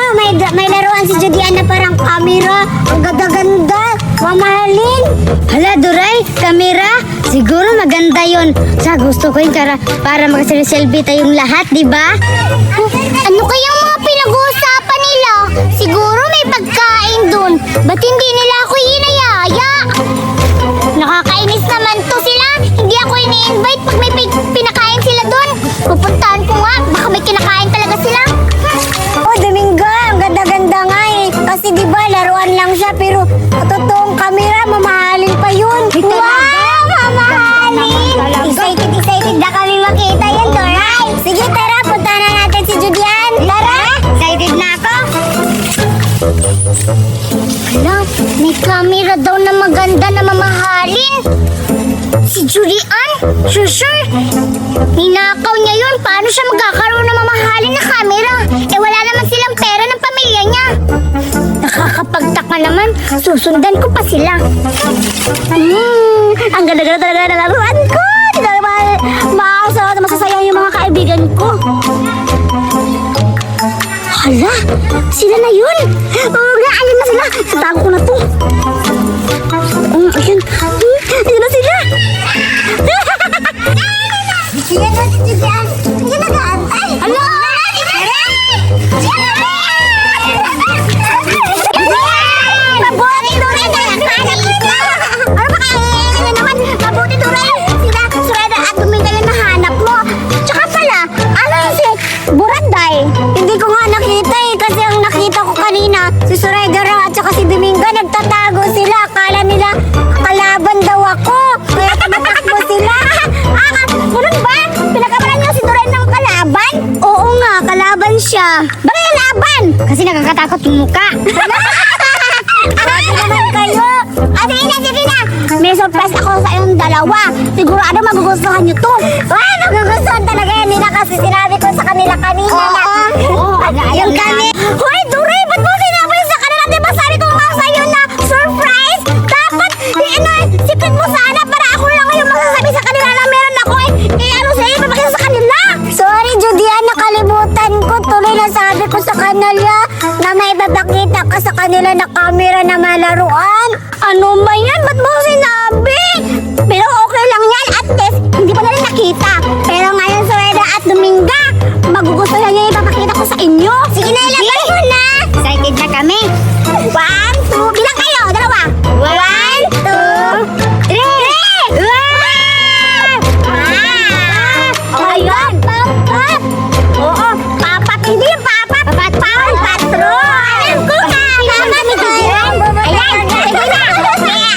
Speaker 1: May laruan si Judian na parang camera. Ang ganda-ganda. Mamahalin. Hala, Duray. Camera? Siguro maganda yon. Sa gusto ko yun para mag-selfie tayong lahat, di ba? Ano kayang mga pinag-uusapan nila? Siguro may pagkain dun. Ba't hindi nila ako hinayaya? Nakakainis naman to sila. Hindi ako ini-invite pag may pinakain sila dun. Pupuntahan ko nga. Baka may kinakain talaga sila. Oh, Dominga. Ang ganda-ganda nga eh. Kasi di ba laruan lang siya pero totoong camera, mamahalin pa yun. Wow! Mamahalin! Excited na kami makita yan, Doray. Sige, tara. Punta na natin si Judian. Tara! Excited na ako. Hala, may camera daw na maganda na mamahalin. Si Julian? Sure. Ninakaw niya yun. Paano siya magkakaroon ng mamahalin na camera? Eh wala naman silang pera ng pamilya niya. Nakakapagtaka naman. Susundan ko pa sila. Ang ganda-ganda talaga na laruan ko. Hindi na masasayang yung mga kaibigan ko. Hala, sila na yun. Oo nga, ayun na sila. Tatago ko na to. Ayun. Ayun na sila. Ayan na si Judian. Ayan na gaantay. Ano? Mabuti, Duray. Ano ba kaya naman? Mabuti, Duray. Sila, Suraida at Dominga yung nahanap mo. Tsaka pala, ano yun si Buraday? Hindi ko nga nakita eh. Kasi ang nakita ko kanina, si Suraida at saka si Dominga nagtatago sila. Akala nila kalaban daw ako. Kaya tumatakbo sila. Ganun ba? Pinakabalan niyo si Duray ng kalaban? Oo nga, kalaban siya. Bakit laban? Kasi nakakatakot yung muka. Ano naman kayo? Sige na. May surprise ako sa iyong dalawa. Sigurado magugustuhan niyo to. Magugustuhan talaga yan nila kasi sinabi ko sa kanila kanina na. Yung kami. Hoy, Duray, ba't mo sinabi sa kanila? Diba sabi ko nga sa'yo na surprise? Dapat, secret mo sana para ako lang yung masasabi sa kanila na meron ako ano sa'yo, papakita sa kanila. Sorry, Judian, nakalimutan ko. Tuloy na sabi ko sa kanila na may babakita ka sa kanila na camera na malaruan. Ano ba yan? Ba't mo sinabi? Pero okay lang yan. At least, hindi pa nila nakita. Pero ngayon, Suraida at Dominga, magugustuhan niya yung ipapakita ko sa inyo. Sige na, ilagay mo na. Excited na kami. 1, 2, bilang kayo. Dalawa. 1, 2, 3. Ayun. Papat. Oo, papat. Hindi yung papat. Papat. Patrol. Alam ko na. Papat. Ayan. Sige na.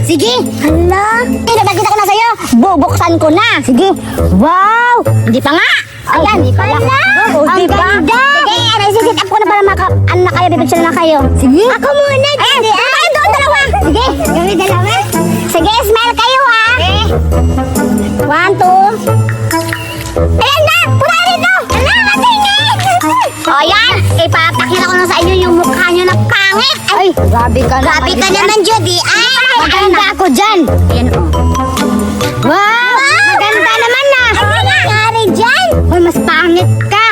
Speaker 1: Sige. Hala. Nakita ko na sa'yo. Bubuksan ko na. Sige. Wow. Hindi pa nga. Ayan. Hindi pala. Ang ganda. Sige, sisit up ko na para ano na kayo, bibigyan na kayo. Sige. Ako muna. Ayan. Ayan, doon dalawa. Sige. Gawin dalawa. Sige, smile kayo ha. Okay. 1, 2. Ayan na. Punta rito. Hala, matingin. O yan. Ipapakita ko na sa inyo yung mukha nyo na pangit. Ay, grabe ka naman. Grabe ka naman, Judy. Ay, maganda ako dyan. Ayan o. Wow! Maganda naman na! Ano nangyari dyan? Uy, mas pangit ka!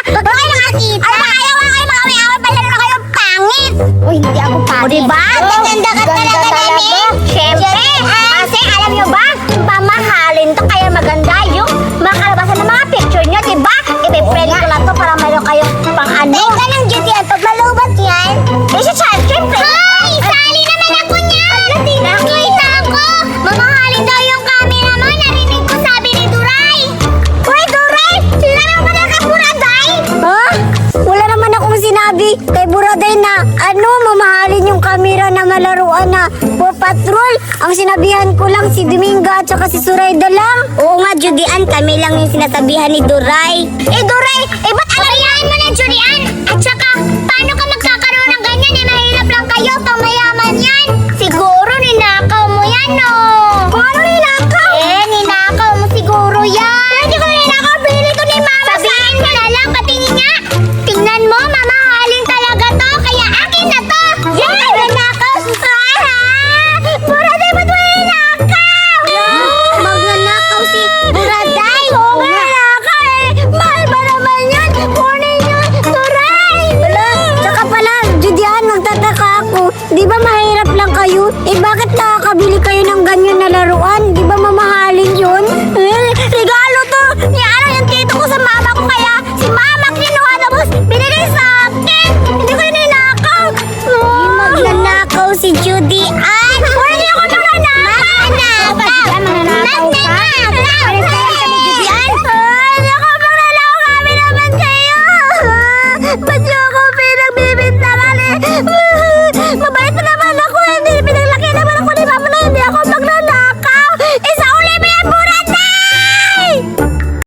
Speaker 1: Huwag kayo nakakita! Ay, ayaw kayo mga away-away pala na kayong pangit! Uy, hindi ako pangit. O diba? Maganda ka talaga namin! Siyempre! Kasi alam nyo ba? Pamahalin to kaya maganda yung makalabasan ng mga picture nyo, diba? Ipiprint ko na to para mayroon kayong pang ano. Teka lang, Judy, at pag malubat yan, eh siya, siyempre! Ay, sali naman ako niyan! Nakita ako! Mamahalin daw yung camera mo, narinig ko sabi ni Duray! Uy, Duray! Laro mo na ka, Buraday! Ha? Wala naman akong sinabi kay Buraday na mamahalin yung camera na malaruan na Paw Patrol. Ang sinabihan ko lang si Dominga at saka si Surayda lang. Oo nga, Judian, kami lang yung sinasabihan ni Duray. Duray, ba't alayain mo na, Judian? At saka, paano ka magkakaroon ng ganyan? Mahirap lang kayo, pamayaman yan. Siguro, ninakaw mo yan, no? Paano ninakaw? Ninakaw mo siguro yan. Hindi ko ninakaw, binili ko ni Mama. Sabihin mo na lang, patingin nga. Tingnan mo, mamahalin talaga to, kaya akin na to. Yes! Ninakaw! Buraday, ba't mo ninakaw? Magnanakaw si Buraday. Oo nga, ninakaw Mahal ba naman yan? Kunin nyo, Duray! Tsaka pala, Judian, magtataka ako. Di ba mahirap lang kayo? Bakit nakakabili kayo ng ganyan na laruan? Di ba mamahalin yun? Regalo to! Yung tito ko sa mama ko, kaya si mama kinuha tapos binili sa akin. Hindi ko ninakaw. Magnanakaw si Judy. Ay! Hindi ako nanakaw! Magnanakaw ka? Hindi ako magnanakaw, kami naman kayo. Ba't